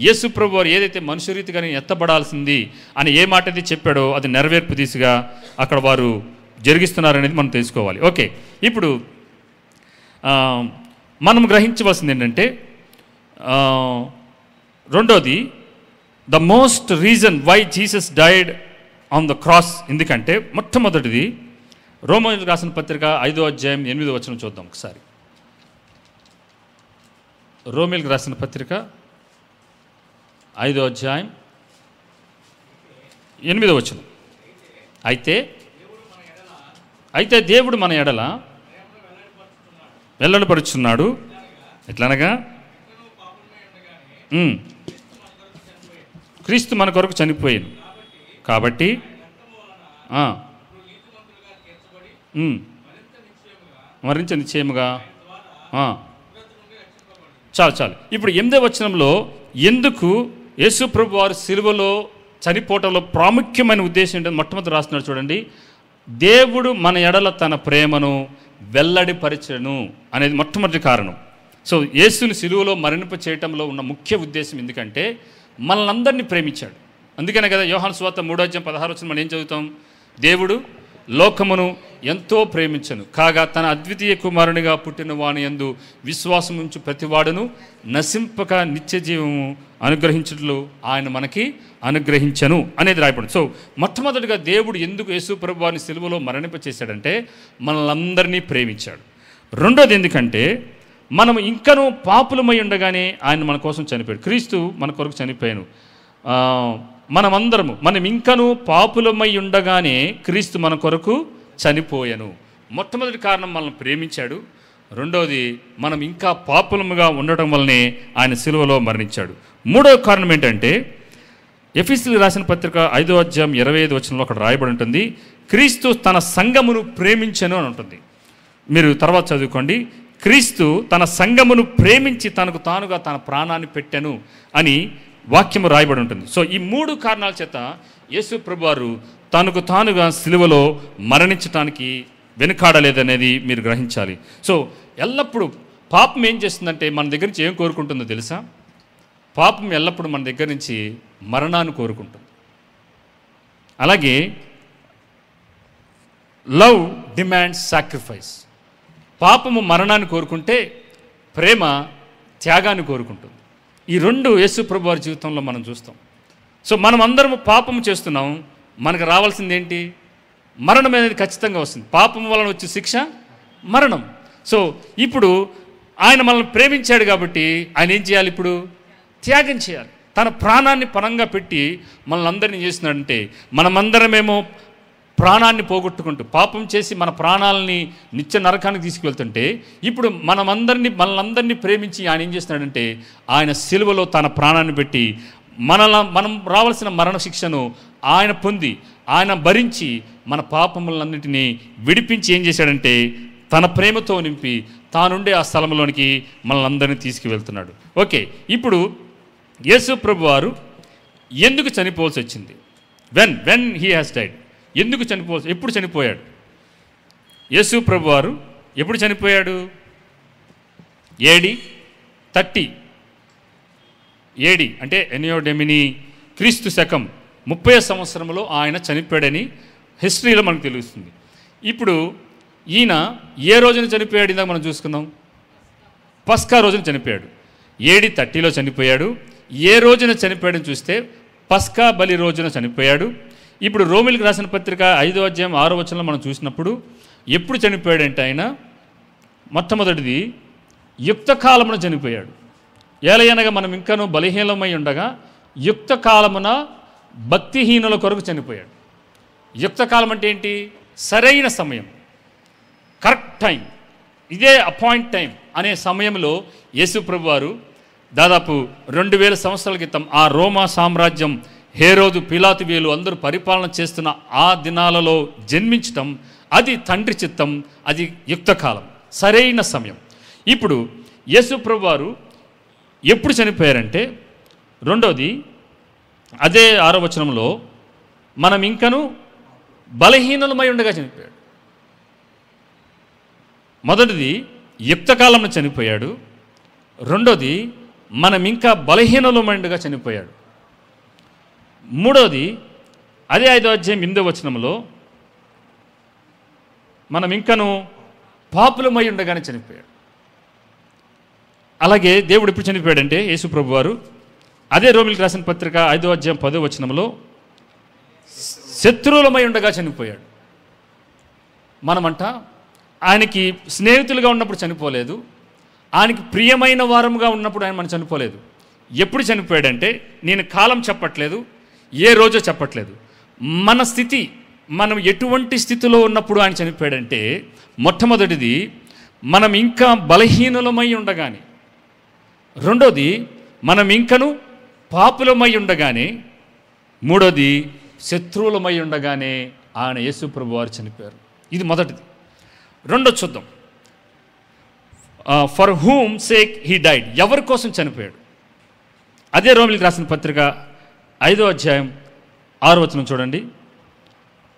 యేసు ప్రభు వారు ఏదైతే మనుషురీతిగానే ఎత్తబడాల్సింది అని ఏ మాట అయితే చెప్పాడో అది నెరవేర్పు దిశగా అక్కడ వారు జరిగిస్తున్నారనేది మనం తెలుసుకోవాలి. ఓకే, ఇప్పుడు మనం గ్రహించవలసింది ఏంటంటే రెండోది, the most reason why Jesus died on the cross. ఎందుకంటే మొట్టమొదటిది రోమీయులకు రాసిన పత్రిక 5వ అధ్యాయం 8వ వచనం చూద్దాం ఒకసారి. రోమీయులకు రాసిన పత్రిక 5వ అధ్యాయం 8వ వచనం. అయితే దేవుడు మన ఎడల వెల్లడిపరుచున్నాడు. ఎట్లనగా క్రీస్తు మన కొరకు చనిపోయాను కాబట్టి మరింత నిశ్చయముగా చాలు. ఇప్పుడు 8వ వచనంలో ఎందుకు యేసు ప్రభు వారు సిలువలో చనిపోవటంలో ప్రాముఖ్యమైన ఉద్దేశం ఏంటంటే మొట్టమొదటి రాస్తున్నాడు చూడండి. దేవుడు మన ఎడల తన ప్రేమను వెల్లడిపరచను అనేది మొట్టమొదటి కారణం. సో యేసుని సిలువలో మరణింప చేయటంలో ఉన్న ముఖ్య ఉద్దేశం ఎందుకంటే మనల్ని అందరినీ ప్రేమించాడు. అందుకనే కదా యోహాను సువార్త 3వ అధ్యాయం 16వ వచనం మనం ఏం చదువుతాం? దేవుడు లోకమును ఎంతో ప్రేమించను కాగా తన అద్వితీయ కుమారునిగా పుట్టిన వాని యందు విశ్వాసం ఉంచు ప్రతివాడును నశింపక నిత్య జీవము అనుగ్రహించుటలో ఆయన మనకి అనుగ్రహించను అనేది రాయబడింది. సో మొట్టమొదటిగా దేవుడు ఎందుకు యేసు ప్రభు వారిని సిలువలో మరణింప చేశాడంటే మనల్ని ప్రేమించాడు. రెండోది ఎందుకంటే మనం ఇంకనూ పాపులమై ఉండగానే ఆయన మన కోసం చనిపోయాడు. క్రీస్తు మన కొరకు చనిపోయాను. మనం ఇంకనూ పాపులమై ఉండగానే క్రీస్తు మన కొరకు చనిపోయాను. మొట్టమొదటి కారణం మనల్ని ప్రేమించాడు. రెండవది మనం ఇంకా పాపులముగా ఉండటం వల్లనే ఆయన సిలువలో మరణించాడు. మూడవ కారణం ఏంటంటే ఎఫెసీయులకు రాసిన పత్రిక 5వ అధ్యాయం 25వ వచనంలో అక్కడ రాయబడి ఉంటుంది, క్రీస్తు తన సంఘమును ప్రేమించెను అని ఉంటుంది. మీరు తర్వాత చదువుకోండి. క్రీస్తు తన సంఘమును ప్రేమించి తనకు తానుగా తన ప్రాణాన్ని పెట్టెను అని వాక్యము రాయబడి ఉంటుంది. సో ఈ మూడు కారణాల చేత యేసు ప్రభువారు తనకు తానుగా సిలువలో మరణించడానికి వెనుకాడలేదనేది మీరు గ్రహించాలి. సో ఎల్లప్పుడూ పాపం ఏం చేస్తుందంటే మన దగ్గర నుంచి ఏం కోరుకుంటుందో తెలుసా? పాపం ఎల్లప్పుడూ మన దగ్గర నుంచి మరణాన్ని కోరుకుంటుంది. అలాగే లవ్ డిమాండ్స్ సాక్రిఫైస్. పాపము మరణాన్ని కోరుకుంటే ప్రేమ త్యాగాన్ని కోరుకుంటుంది. ఈ రెండు యేసు ప్రభు వారి జీవితంలో మనం చూస్తాం. సో మనం అందరం పాపము చేస్తున్నాం, మనకు రావాల్సింది ఏంటి? మరణం అనేది ఖచ్చితంగా వస్తుంది. పాపం వలన వచ్చే శిక్ష మరణం. సో ఇప్పుడు ఆయన మనల్ని ప్రేమించాడు కాబట్టి ఆయన ఏం చేయాలి? ఇప్పుడు త్యాగం చేయాలి. తన ప్రాణాన్ని పణంగా పెట్టి మనల్ని అందరినీ చేస్తున్నాడంటే మనమందరమేమో ప్రాణాన్ని పోగొట్టుకుంటూ పాపం చేసి మన ప్రాణాలని నిత్య నరకానికి తీసుకువెళ్తుంటే ఇప్పుడు మనల్ని ప్రేమించి ఆయన ఏం చేస్తున్నాడంటే ఆయన సిలువలో తన ప్రాణాన్ని పెట్టి మనం రావాల్సిన మరణ శిక్షను ఆయన పొంది ఆయన భరించి మన పాపములన్నింటినీ విడిపించి ఏం చేశాడంటే తన ప్రేమతో నింపి తానుండే ఆ స్థలంలోనికి మనల్ని అందరినీ తీసుకువెళ్తున్నాడు. ఓకే, ఇప్పుడు యేసు ప్రభు వారు ఎందుకు చనిపోవాల్సి వచ్చింది? When he has died. ఎప్పుడు చనిపోయాడు? యేసు ప్రభు వారు ఎప్పుడు చనిపోయాడు? AD 30 AD అంటే ఎనియో డెమిని క్రీస్తు శకం 30వ సంవత్సరంలో ఆయన చనిపోయాడని హిస్టరీలో మనకు తెలుస్తుంది. ఇప్పుడు ఈయన ఏ రోజున చనిపోయాడు? ఇందాక మనం చూసుకున్నాం, పస్కా రోజున చనిపోయాడు. AD 30లో చనిపోయాడు. ఏ రోజున చనిపోయాడని చూస్తే పస్కా బలి రోజున చనిపోయాడు. ఇప్పుడు రోమిలికి రాసిన పత్రిక 5వ అధ్యాయం 6వ వచనంలో మనం చూసినప్పుడు ఎప్పుడు చనిపోయాడంటే ఆయన మొట్టమొదటిది యుక్త కాలమున చనిపోయాడు. ఏలయనగా మనం ఇంకనూ బలహీనమై ఉండగా యుక్త కాలమున భక్తిహీనుల కొరకు చనిపోయాడు. యుక్త కాలం అంటే ఏంటి? సరైన సమయం, కరెక్ట్ టైం, ఇదే అపాయింట్ టైం అనే సమయంలో యేసు ప్రభు వారు దాదాపు 2000 సంవత్సరాల క్రితం ఆ రోమా సామ్రాజ్యం హేరోదు పిలాతు వీళ్ళు అందరూ పరిపాలన చేస్తున్న ఆ దినాలలో జన్మించటం అది తండ్రి చిత్తం, అది యుక్తకాలం, సరైన సమయం. ఇప్పుడు యేసు ప్రభు వారు ఎప్పుడు చనిపోయారంటే రెండోది అదే 6వ వచనంలో మనం ఇంకను బలహీనులమై ఉండగా చనిపోయాడు. మొదటిది యుక్తకాలంలో చనిపోయాడు, రెండోది మనం ఇంకా బలహీనులమై ఉండగా చనిపోయాడు, మూడోది అదే 5వ అధ్యాయం 8వ వచనంలో మనం ఇంకను పాపులమై ఉండగానే చనిపోయాడు. అలాగే దేవుడు ఎప్పుడు చనిపోయాడంటే యేసు ప్రభు వారు అదే రోమిలికి రాసిన పత్రిక 5వ అధ్యాయం 10వ వచనంలో శత్రువులమై ఉండగా చనిపోయాడు. మనమంట ఆయనకి స్నేహితులుగా ఉన్నప్పుడు చనిపోలేదు, ఆయనకి ప్రియమైన వారముగా ఉన్నప్పుడు ఆయన మనం చనిపోలేదు. ఎప్పుడు చనిపోయాడంటే నేను కాలం చెప్పట్లేదు, ఏ రోజో చెప్పట్లేదు, మన స్థితి మనం ఎటువంటి స్థితిలో ఉన్నప్పుడు ఆయన చనిపోయాడంటే మొట్టమొదటిది మనం ఇంకా బలహీనులమై ఉండగానే, రెండోది మనం ఇంకను పాపులమై ఉండగానే, మూడోది శత్రువులమై ఉండగానే ఆయన యేసు ప్రభు వారు చనిపోయారు. ఇది మొదటిది. రెండో చూద్దాం. For whom sake he died, ఎవరి కోసం చనిపోయాడు? అదే రోమిలికి రాసిన పత్రిక 5వ అధ్యాయం 6వ వచనం చూడండి.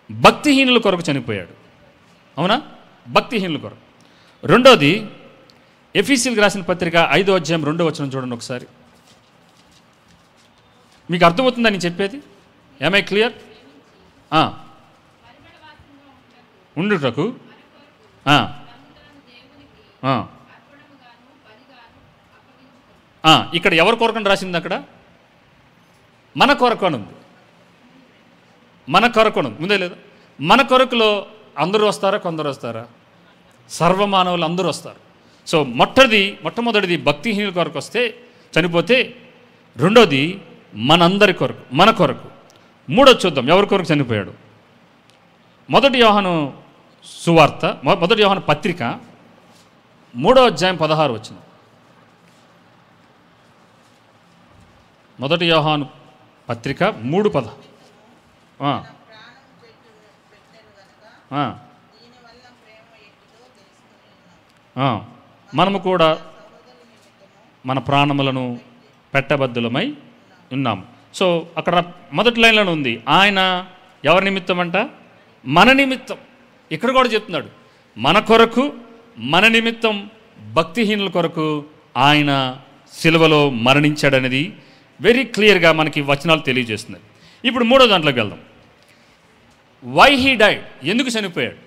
భక్తిహీనుల కొరకు చనిపోయాడు. అవునా? భక్తిహీనుల కొరకు. రెండోది ఎఫీసీలకు రాసిన పత్రిక 5వ అధ్యాయం 2వ వచనం చూడండి ఒకసారి. మీకు అర్థమవుతుందా నేను చెప్పేది? ఏమై క్లియర్? ఉండుటకు ఇక్కడ ఎవరి కొరకని రాసింది? అక్కడ మన కొరకు అని ఉంది. మన కొరకు అని ఉంది, ముందే లేదా? మన కొరకులో అందరూ వస్తారా? కొందరు వస్తారా? సర్వమానవులు అందరూ వస్తారు. సో మొట్టమొదటిది భక్తిహీనుల కొరకు వస్తే చనిపోతే, రెండోది మనందరి కొరకు, మన కొరకు. మూడోది చూద్దాం ఎవరి కొరకు చనిపోయాడు. మొదటి యోహాను సువార్త, మొదటి యోహాను పత్రిక 3వ అధ్యాయం 16 వచనం. మొదటి యోహాను పత్రిక 3:10. మనము కూడా మన ప్రాణములను పెట్టబద్దులమై ఉన్నాము. సో అక్కడ మొదటి లైన్లోనే ఉంది, ఆయన ఎవరి నిమిత్తం అంట? మన నిమిత్తం. ఇక్కడ కూడా చెప్తున్నాడు మన కొరకు, మన నిమిత్తం, భక్తిహీనుల కొరకు ఆయన సిలువలో మరణించాడనేది వెరీ క్లియర్గా మనకి వచనాలు తెలియజేస్తున్నాయి. ఇప్పుడు మూడో దాంట్లోకి వెళ్దాం. వై హీ డైడ్, ఎందుకు చనిపోయాడు?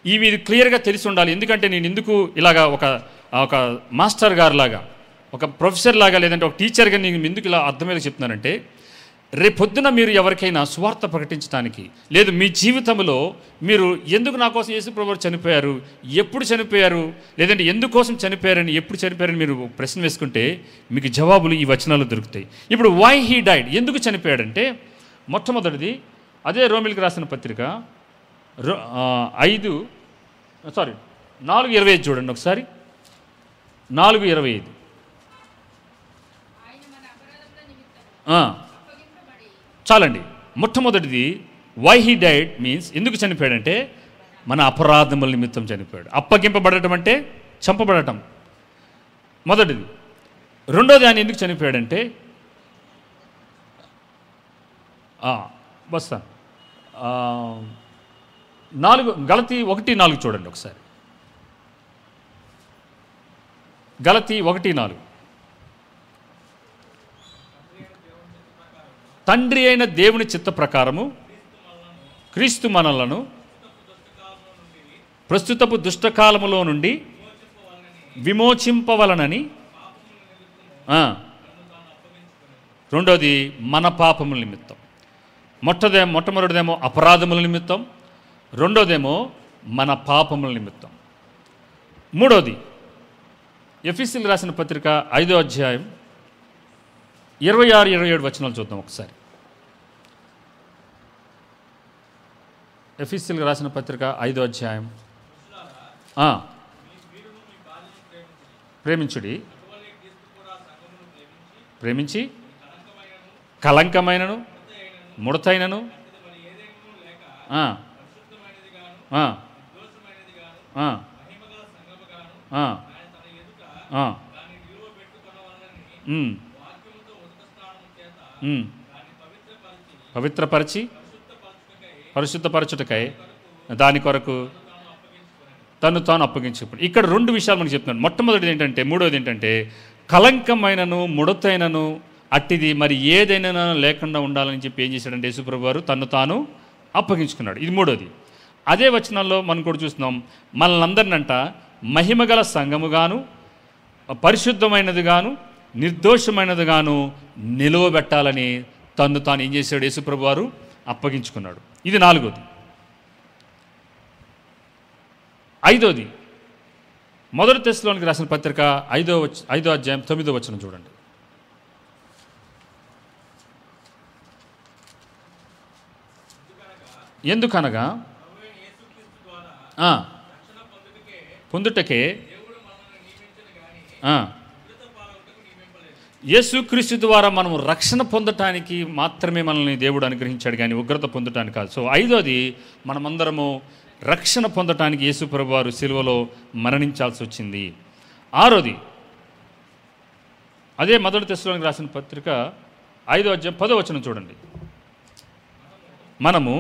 ఇవి క్లియర్గా తెలిసి ఉండాలి. ఎందుకంటే నేను ఎందుకు ఇలాగా ఒక మాస్టర్ గారు లాగా, ఒక ప్రొఫెసర్ లాగా, లేదంటే ఒక టీచర్గా నేను ఎందుకు ఇలా అర్థమయ్యేలా చెప్తున్నానంటే, రేపొద్దున మీరు ఎవరికైనా సువార్త ప్రకటించడానికి, లేదు మీ జీవితంలో మీరు ఎందుకు నా కోసం యేసుప్రభువు చనిపోయారు, ఎప్పుడు చనిపోయారు, లేదంటే ఎందుకోసం చనిపోయారని, ఎప్పుడు చనిపోయారని మీరు ప్రశ్న వేసుకుంటే మీకు జవాబులు ఈ వచనాలు దొరుకుతాయి. ఇప్పుడు వై హీ డైడ్, ఎందుకు చనిపోయాడంటే, మొట్టమొదటిది అదే రోమిలికి రాసిన పత్రిక 4:25 చూడండి ఒకసారి. 4:25 చాలండి. మొట్టమొదటిది వై హీ డైడ్ మీన్స్ ఎందుకు చనిపోయాడంటే మన అపరాధముల నిమిత్తం చనిపోయాడు. అప్పగింపబడటం అంటే చంపబడటం మొదటిది. రెండోది ఆయన ఎందుకు చనిపోయాడంటే వస్తాను 4 1:4 చూడండి ఒకసారి. గలతీ 1:4 తండ్రి అయిన దేవుని చిత్త ప్రకారము క్రీస్తు మనలను ప్రస్తుతపు దుష్టకాలములో నుండి విమోచింపవలనని, రెండోది మన పాపముల నిమిత్తం. మొట్టమొదటిదేమో అపరాధముల నిమిత్తం, రెండోదేమో మన పాపముల నిమిత్తం. మూడోది ఎఫెసీయులకు రాసిన పత్రిక 5వ అధ్యాయం 26-27 వచనాలు చూద్దాం ఒకసారి. ఎఫెసీయులకు రాసిన పత్రిక 5వ అధ్యాయం. ప్రేమించి కలంకమైనను ముడతైనను పవిత్రపరిచి పరిశుద్ధపరచుటకై దాని కొరకు తను తాను అప్పగించుకున్నాడు. ఇక్కడ 2 విషయాలు మనకు చెప్తున్నాడు. మొట్టమొదటిది ఏంటంటే, మూడోది ఏంటంటే, కలంకమైనను ముడతైనను అట్టిది మరి ఏదైనా లేకుండా ఉండాలని చెప్పి ఏం చేశాడంటే యేసుప్రభువు వారు తను తాను అప్పగించుకున్నాడు. ఇది మూడోది. అదే వచనాల్లో మనం కూడా చూస్తున్నాం, మనల్ని అందరినంట మహిమగల సంఘముగాను పరిశుద్ధమైనదిగాను నిర్దోషమైనదిగాను నిలువబెట్టాలని తను తాను ఏం చేశాడు యేసుప్రభువు వారు అప్పగించుకున్నాడు. ఇది నాలుగోది. ఐదోది మొదటి తెస్సలోనికి రాసిన పత్రిక 5వ అధ్యాయం 9వ వచనం చూడండి. ఎందుకనగా పొందుటకే యేసుక్రీస్తు ద్వారా మనం రక్షణ పొందటానికి మాత్రమే మనల్ని దేవుడు అనుగ్రహించాడు, కానీ ఉగ్రత పొందటానికి కాదు. సో ఐదోది, మనమందరము రక్షణ పొందటానికి యేసుప్రభువు వారు సిలువలో మరణించాల్సి వచ్చింది. ఆరోది అదే మొదటి తెస్సలోనికి రాసిన పత్రిక 5వ అధ్యాయం 10వ వచనం చూడండి. మనము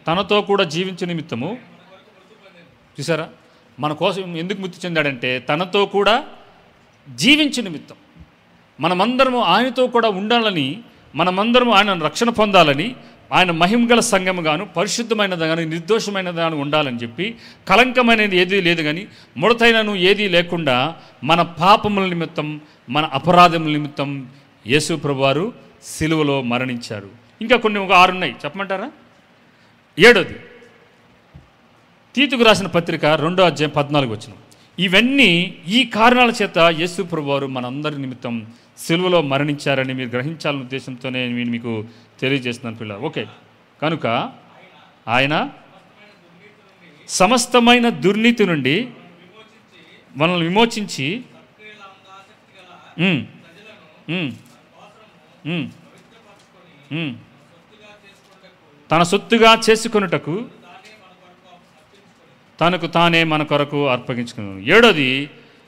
తనతో కూడా జీవించే నిమిత్తము, చూసారా, మన కోసం ఎందుకు మృతి చెందాడంటే తనతో కూడా జీవించే నిమిత్తం. మనమందరము ఆయనతో కూడా ఉండాలని, మనమందరము ఆయన రక్షణ పొందాలని, ఆయన మహిమగల సంఘముగాను పరిశుద్ధమైనది కానీ నిర్దోషమైనది కానీ ఉండాలని చెప్పి, కలంకమైనది ఏదీ లేదు కానీ ముడతైనను ఏదీ లేకుండా మన పాపముల నిమిత్తం మన అపరాధముల నిమిత్తం యేసుప్రభువు వారు సిలువలో మరణించారు. ఇంకా కొన్ని 6 ఉన్నాయి, చెప్పమంటారా? 7ది తీతుకు రాసిన పత్రిక 2వ అధ్యాయం 14 వచనం. ఇవన్నీ ఈ కారణాల చేత యేసుప్రభువు వారు మనందరి నిమిత్తం సిలువలో మరణించారని మీరు గ్రహించాలనే ఉద్దేశంతోనే నేను మీకు తెలియజేస్తున్నాను పిల్లలు. ఓకే, కనుక ఆయన సమస్తమైన దుర్నీతి నుండి మనల్ని విమోచించి తన సొత్తుగా చేసుకొనుటకు తనకు తానే మన కొరకు అర్పగించుకున్నాను. 7ది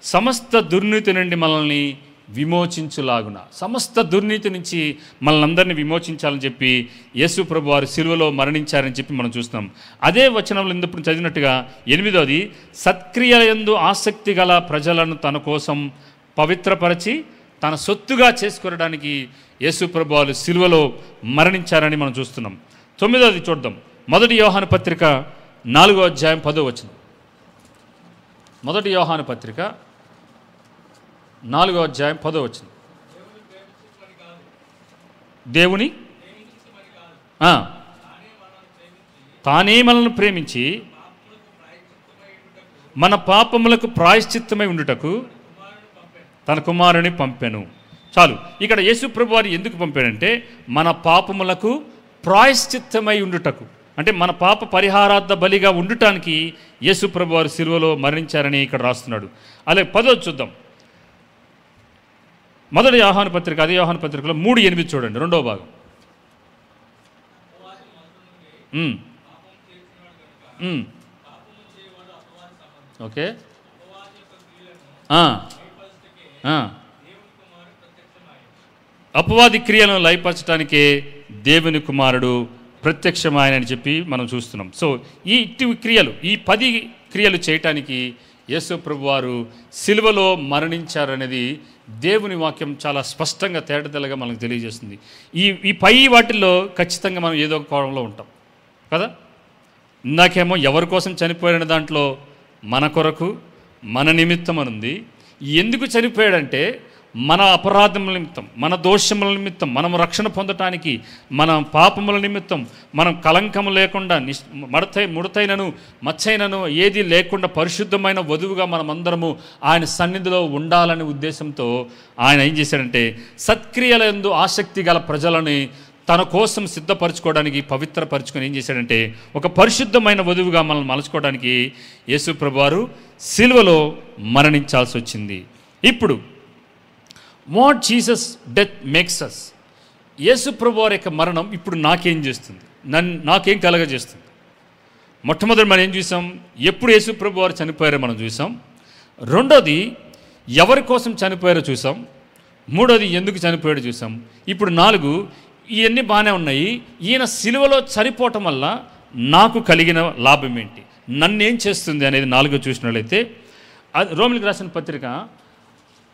సమస్త దుర్నీతి నుండి మనల్ని విమోచించులాగున, సమస్త దుర్నీతి నుంచి మనల్ని అందరినీ విమోచించాలని చెప్పి యేసుప్రభువు వారు సిలువలో మరణించారని చెప్పి మనం చూస్తున్నాం. అదే వచనంలో ఇప్పుడు చదివినట్టుగా 8ది సత్క్రియలందు ఆసక్తి గల ప్రజలను తన కోసం పవిత్రపరిచి తన సొత్తుగా చేసుకోవడానికి యేసు ప్రభువారు సిలువలో మరణించారని మనం చూస్తున్నాం. 9వది చూద్దాం. 1 యోహాను పత్రిక 4వ అధ్యాయం 10వ వచనం. 1 యోహాను పత్రిక 4వ అధ్యాయం 10వ వచనం. దేవుని తానే మనల్ని ప్రేమించి మన పాపములకు ప్రాయశ్చిత్తమై ఉండుటకు తన కుమారుని పంపెను. చాలు. ఇక్కడ యేసు ప్రభువారు ఎందుకు పంపాడంటే మన పాపములకు ప్రాయశ్చిత్తమై ఉండుటకు, అంటే మన పాప పరిహారార్థ బలిగా ఉండుటానికి యేసు ప్రభువారు సిలువలో మరణించారని ఇక్కడ రాస్తున్నాడు. అలాగే 10వ చూద్దాం. 1 యోహాను పత్రిక, అదే యోహాను పత్రికలో 3:8 చూడండి, 2వ భాగం. ఓకే. అపవాది క్రియలను లయపరచడానికే దేవుని కుమారుడు ప్రత్యక్షమాయనని చెప్పి మనం చూస్తున్నాం. సో ఈ క్రియలు, ఈ 10 క్రియలు చేయటానికి యేసు ప్రభువారు సిలువలో మరణించారనేది దేవుని వాక్యం చాలా స్పష్టంగా తేటతెల్లగా మనకు తెలియజేస్తుంది. ఈ పై వాటిల్లో ఖచ్చితంగా మనం ఏదో ఒక కోణంలో ఉంటాం కదా. ఇందాకేమో ఎవరి కోసం చనిపోయిన దాంట్లో మన కొరకు, మన నిమిత్తం అనుంది. ఎందుకు చనిపోయాడంటే మన అపరాధముల నిమిత్తం, మన దోషముల నిమిత్తం, మనం రక్షణ పొందటానికి, మన పాపముల నిమిత్తం, మనం కలంకము లేకుండా ముడతైనను మచ్చైనను ఏది లేకుండా పరిశుద్ధమైన వధువుగా మనమందరము ఆయన సన్నిధిలో ఉండాలనే ఉద్దేశంతో ఆయన ఏం చేశాడంటే సత్క్రియలందు ఆసక్తి గల ప్రజలని తన కోసం సిద్ధపరచుకోవడానికి, పవిత్రపరచుకొని ఏం చేశాడంటే ఒక పరిశుద్ధమైన వధువుగా మనం మలుచుకోవడానికి యేసు ప్రభువారు సిలువలో మరణించాల్సి వచ్చింది. ఇప్పుడు what Jesus death makes us, యేసు ప్రభువారి యొక్క మరణం ఇప్పుడు నాకేం చేస్తుంది, నాకేం కలగజేస్తుంది? మొట్టమొదటి మనం ఏం చూసాం? ఎప్పుడు యేసు ప్రభువారు చనిపోయారో మనం చూసాం. రెండోది ఎవరి కోసం చనిపోయారో చూసాం. మూడోది ఎందుకు చనిపోయాడో చూసాం. ఇప్పుడు 4 ఇవన్నీ బాగానే ఉన్నాయి. ఈయన సిలువలో చనిపోవటం వల్ల నాకు కలిగిన లాభం ఏంటి, నన్నేం చేస్తుంది అనేది 4 చూసినట్లయితే రోమిలికి రాసిన పత్రిక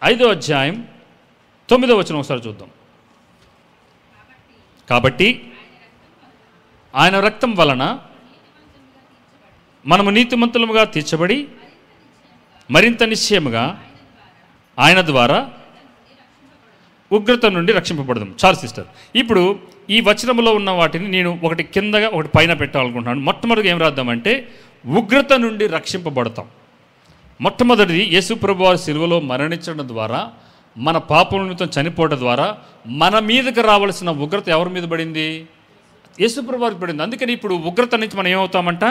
5వ అధ్యాయం 9వ వచనం ఒకసారి చూద్దాం. కాబట్టి ఆయన రక్తం వలన మనము నీతిమంతులముగా తీర్చబడి మరింత నిశ్చయముగా ఆయన ద్వారా ఉగ్రత నుండి రక్షింపబడదాం. చాలు సిస్టర్. ఇప్పుడు ఈ వచనంలో ఉన్న వాటిని నేను ఒకటి కిందగా ఒకటి పైన పెట్టాలనుకుంటున్నాను. మొట్టమొదటిగా ఏం రాద్దామంటే ఉగ్రత నుండి రక్షింపబడతాం. మొట్టమొదటిది యేసు ప్రభువారు సిలువలో మరణించడం ద్వారా, మన పాపం నిమిత్తం చనిపోవడం ద్వారా మన మీదకి రావాల్సిన ఉగ్రత ఎవరి మీద పడింది? యేసు ప్రభువారికి పడింది. అందుకని ఇప్పుడు ఉగ్రత నుంచి మనం ఏమవుతామంట?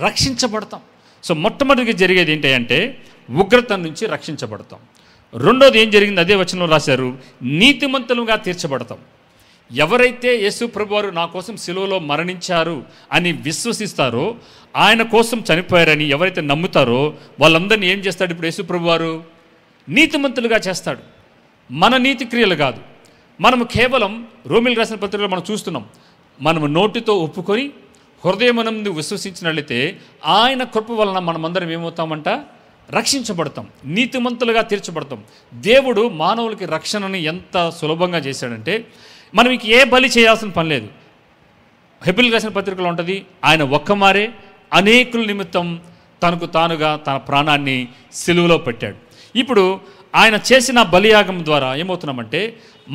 రక్షించబడతాం. సో మొట్టమొదటిగా జరిగేది ఏంటంటే ఉగ్రత నుంచి రక్షించబడతాం. రెండోది ఏం జరిగింది? అదే వచనంలో రాశారు, నీతిమంతులుగా తీర్చబడతాం. ఎవరైతే యేసు ప్రభువారు నా కోసం సిలువలో మరణించారు అని విశ్వసిస్తారో, ఆయన కోసం చనిపోయారని ఎవరైతే నమ్ముతారో వాళ్ళందరినీ ఏం చేస్తాడు ఇప్పుడు యేసు ప్రభువారు? నీతిమంతులుగా చేస్తాడు. మన నీతి క్రియలు కాదు, మనము కేవలం రోమిలికి రాసిన పత్రికలో మనం చూస్తున్నాం, మనము నోటితో ఒప్పుకొని హృదయమునందు విశ్వసించినట్లయితే ఆయన కృప వలన మనమందరం ఏమవుతామంట? రక్షించబడతాం, నీతిమంతులుగా తీర్చబడతాం. దేవుడు మానవులకి రక్షణని ఎంత సులభంగా చేశాడంటే మనం ఇంక ఏ బలి చేయాల్సిన పని లేదు. హెబ్రీయులకు రాసిన పత్రికలో ఉంటుంది, ఆయన ఒక్కమారే అనేకుల నిమిత్తం తనకు తానుగా తన ప్రాణాన్ని సిలువలో పెట్టాడు. ఇప్పుడు ఆయన చేసిన బలియాగం ద్వారా ఏమవుతున్నామంటే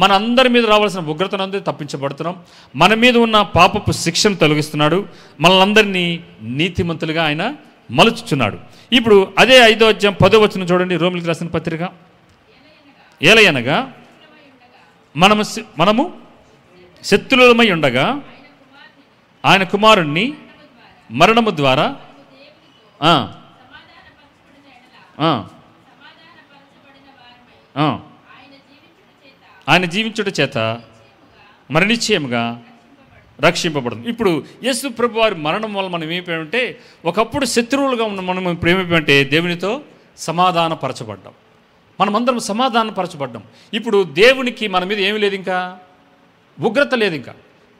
మనందరి మీద రావాల్సిన ఉగ్రతనందరూ తప్పించబడుతున్నాం. మన మీద ఉన్న పాపపు శిక్షను తొలగిస్తున్నాడు. మనలందరినీ నీతిమంతులుగా ఆయన మలుచుచున్నాడు. ఇప్పుడు అదే 5వ అధ్యాయం 10వ వచనం చూడండి, రోమిలికి రాసిన పత్రిక. ఏలయనగా మనము శత్రువులమై ఉండగా ఆయన కుమారుణ్ణి మరణము ద్వారా ఆయన జీవించుట చేత మరణిశ్చయముగా రక్షింపబడుతుంది. ఇప్పుడు యేసు ప్రభువారి మరణం వల్ల మనం ఏమైపోయామంటే ఒకప్పుడు శత్రువులుగా ఉన్న మనం ఇప్పుడు ఏమైపోయామంటే దేవునితో సమాధానపరచబడ్డాం. మనమందరం సమాధానపరచబడ్డాం. ఇప్పుడు దేవునికి మన మీద ఏమి లేదు, ఇంకా ఉగ్రత లేదు, ఇంకా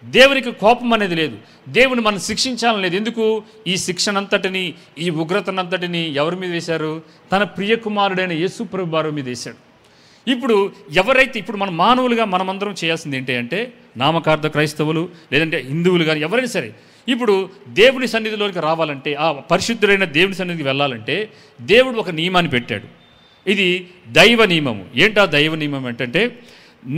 దేవునికి కోపం అనేది లేదు, దేవుని మనం శిక్షించాలని లేదు. ఎందుకు? ఈ శిక్షనంతటిని, ఈ ఉగ్రతనంతటిని ఎవరి మీద వేశారు? తన ప్రియ కుమారుడైన యేసు ప్రభువారి మీద వేశాడు. ఇప్పుడు ఎవరైతే ఇప్పుడు మన మానవులుగా మనమందరం చేయాల్సింది ఏంటి అంటే, నామకార్థ క్రైస్తవులు లేదంటే హిందువులు కానీ ఎవరైనా సరే, ఇప్పుడు దేవుని సన్నిధిలోకి రావాలంటే, ఆ పరిశుద్ధుడైన దేవుని సన్నిధికి వెళ్ళాలంటే దేవుడు ఒక నియమాన్ని పెట్టాడు. ఇది దైవ నియమము. ఏంటా దైవ నియమం ఏంటంటే,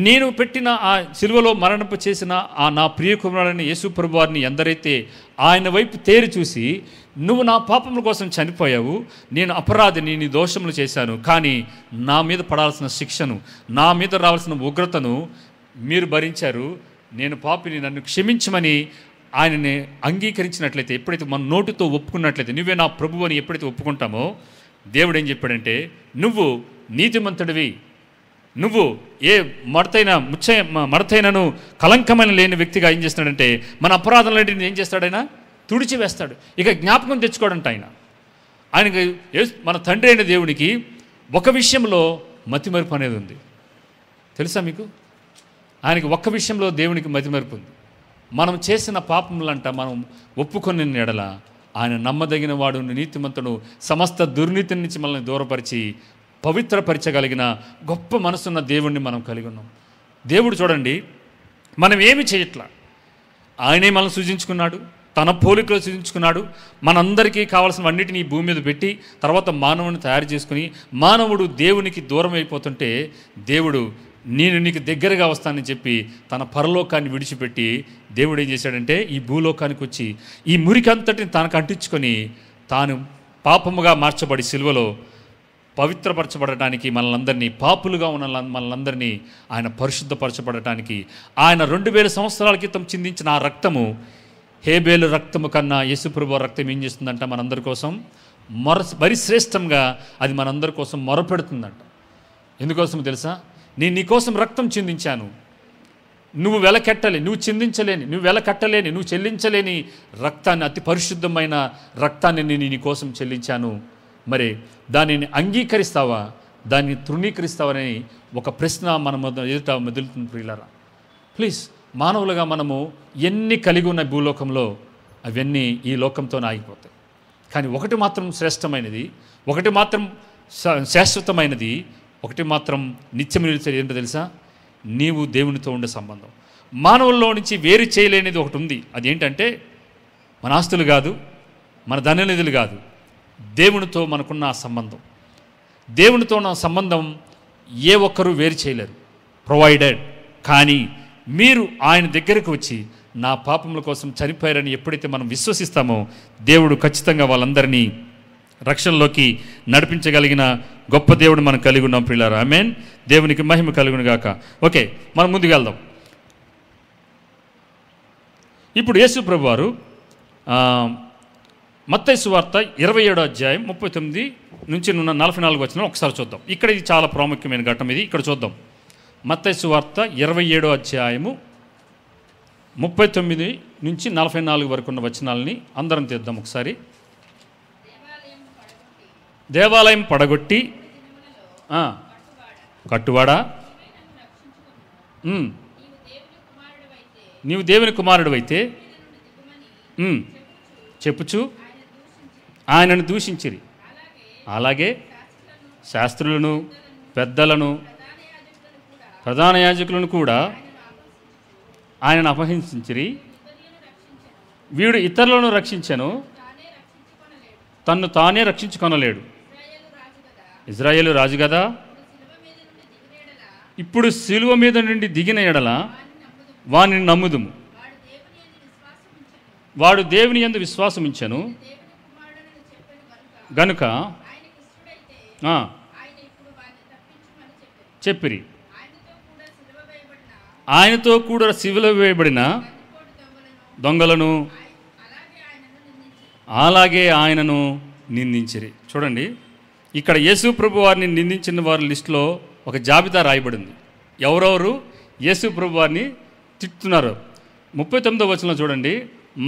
నేను పెట్టిన ఆ సిలువలో మరణింప చేసిన ఆ నా ప్రియ కుమారుడైన యేసు ప్రభు వారిని ఎందరైతే ఆయన వైపు తేరి చూసి, నువ్వు నా పాపముల కోసం చనిపోయావు, నేను అపరాధిని, నీ దోషములు చేశాను, కానీ నా మీద పడాల్సిన శిక్షను, నా మీద రావాల్సిన ఉగ్రతను మీరు భరించారు, నేను పాపిని, నన్ను క్షమించమని ఆయనని అంగీకరించినట్లయితే, ఎప్పుడైతే మన నోటితో ఒప్పుకున్నట్లయితే, నువ్వే నా ప్రభువు అని ఎప్పుడైతే ఒప్పుకుంటామో, దేవుడు ఏం చెప్పాడంటే, నువ్వు నీతిమంతుడివి, నువ్వు ఏ మడతైనను కలంకమైన లేని వ్యక్తిగా ఏం చేస్తున్నాడంటే, మన అపరాధంలాంటిని ఏం చేస్తాడైనా తుడిచివేస్తాడు. ఇక జ్ఞాపకం తెచ్చుకోవడంట ఆయనకి మన తండ్రి అయిన దేవునికి ఒక విషయంలో మతిమరుపు అనేది ఉంది. తెలుసా మీకు? ఆయనకి ఒక్క విషయంలో దేవునికి మతిమరుపు ఉంది. మనం చేసిన పాపములంట మనం ఒప్పుకొని ఎడల ఆయన నమ్మదగిన వాడు, నీతిమంతుడు, సమస్త దుర్నీతి నుంచి మనల్ని దూరపరిచి పవిత్రపరచగలిగిన గొప్ప మనసున్న దేవుణ్ణి మనం కలిగి ఉన్నాం. దేవుడు చూడండి, మనం ఏమి చేయట్లా, ఆయనే మనం సృజించుకున్నాడు, తన పోలికలో సృజించుకున్నాడు. మనందరికీ కావాల్సినవన్నిటిని ఈ భూమి మీద పెట్టి తర్వాత మానవుని తయారు చేసుకుని, మానవుడు దేవునికి దూరం అయిపోతుంటే దేవుడు నేను నీకు దగ్గరగా వస్తానని చెప్పి తన పరలోకాన్ని విడిచిపెట్టి దేవుడు ఏం చేశాడంటే ఈ భూలోకానికి వచ్చి ఈ మురికంతటిని తనకు అంటించుకొని తాను పాపముగా మార్చబడి సిలువలో పవిత్రపరచబడటానికి, మనలందరినీ పాపులుగా ఉన్న మనలందరినీ ఆయన పరిశుద్ధపరచబడటానికి ఆయన 2000 సంవత్సరాల క్రితం చిందించిన ఆ రక్తము, హేబేలు రక్తము కన్నా యేసుప్రభు రక్తం ఏం చేస్తుందంట, మనందరి కోసం మరి శ్రేష్టంగా అది మనందరి కోసం మొరపెడుతుందంట. ఎందుకోసం తెలుసా? నేను నీకోసం రక్తం చిందించాను, నువ్వు నువ్వు చిందించలేని, నువ్వు వెలకట్టలేని, నువ్వు చెల్లించలేని రక్తాన్ని, అతి పరిశుద్ధమైన రక్తాన్ని నేను నీకోసం చెల్లించాను. మరి దానిని అంగీకరిస్తావా, దాన్ని తృణీకరిస్తావని ఒక ప్రశ్న మన ఎదుట మెదులుతుంది. ప్రియులారా, ప్లీజ్, మానవులుగా మనము ఎన్ని కలిగి ఉన్న భూలోకంలో అవన్నీ ఈ లోకంతోనే ఆగిపోతాయి. కానీ ఒకటి మాత్రం శ్రేష్టమైనది, ఒకటి మాత్రం శాశ్వతమైనది, ఒకటి మాత్రం నిత్యం నిలిచేది ఏంటో తెలుసా? నీవు దేవునితో ఉండే సంబంధం. మానవుల్లో నుంచి వేరు చేయలేనిది ఒకటి ఉంది. అదేంటంటే మన ఆస్తులు కాదు, మన ధననిధులు కాదు, దేవునితో మనకున్న ఆ సంబంధం. దేవునితో ఉన్న సంబంధం ఏ ఒక్కరూ వేరు చేయలేరు, ప్రొవైడెడ్. కానీ మీరు ఆయన దగ్గరకు వచ్చి నా పాపముల కోసం చనిపోయారని ఎప్పుడైతే మనం విశ్వసిస్తామో, దేవుడు ఖచ్చితంగా వాళ్ళందరినీ రక్షణలోకి నడిపించగలిగిన గొప్ప దేవుడు మనం కలిగి ఉన్నాం. ప్రియులారా, ఆమేన్. దేవునికి మహిమ కలుగును గాక. ఓకే, మనం ముందుకు వెళ్దాం. ఇప్పుడు యేసు ప్రభు వారు మత్తయి సువార్త 27వ అధ్యాయం 39 నుంచి 44 వచనం ఒకసారి చూద్దాం. ఇక్కడ ఇది చాలా ప్రాముఖ్యమైన ఘట్టం. ఇది ఇక్కడ చూద్దాం. మత్తయి సువార్త 27వ అధ్యాయము 39 నుంచి 44 వరకు ఉన్న వచనాలని అందరం తీద్దాం ఒకసారి. దేవాలయం పడగొట్టి కట్టువాడా, నీవు దేవుని కుమారుడు అయితే చెప్పుచు ఆయనను దూషించిరి. అలాగే శాస్త్రులను, పెద్దలను, ప్రధాన యాజకులను కూడా ఆయనను అపహసించిరి. వీడు ఇతరులను రక్షించెను, తన్ను తానే రక్షించుకొనలేడు. ఇజ్రాయేలు రాజు కదా, ఇప్పుడు సిలువ మీద నుండి దిగిన ఎడల వానిని నమ్ముదుము. వాడు దేవుని యందు విశ్వాసం ఉంచెను గనుక చెప్పిరి. ఆయనతో కూడా సిలువ వేయబడిన దొంగలను అలాగే ఆయనను నిందించిరి. చూడండి, ఇక్కడ యేసు ప్రభు వారిని నిందించిన వారి లిస్టులో ఒక జాబితా రాయబడింది. ఎవరెవరు యేసు ప్రభు వారిని తిట్టుతున్నారు. 39వ వచనంలో చూడండి,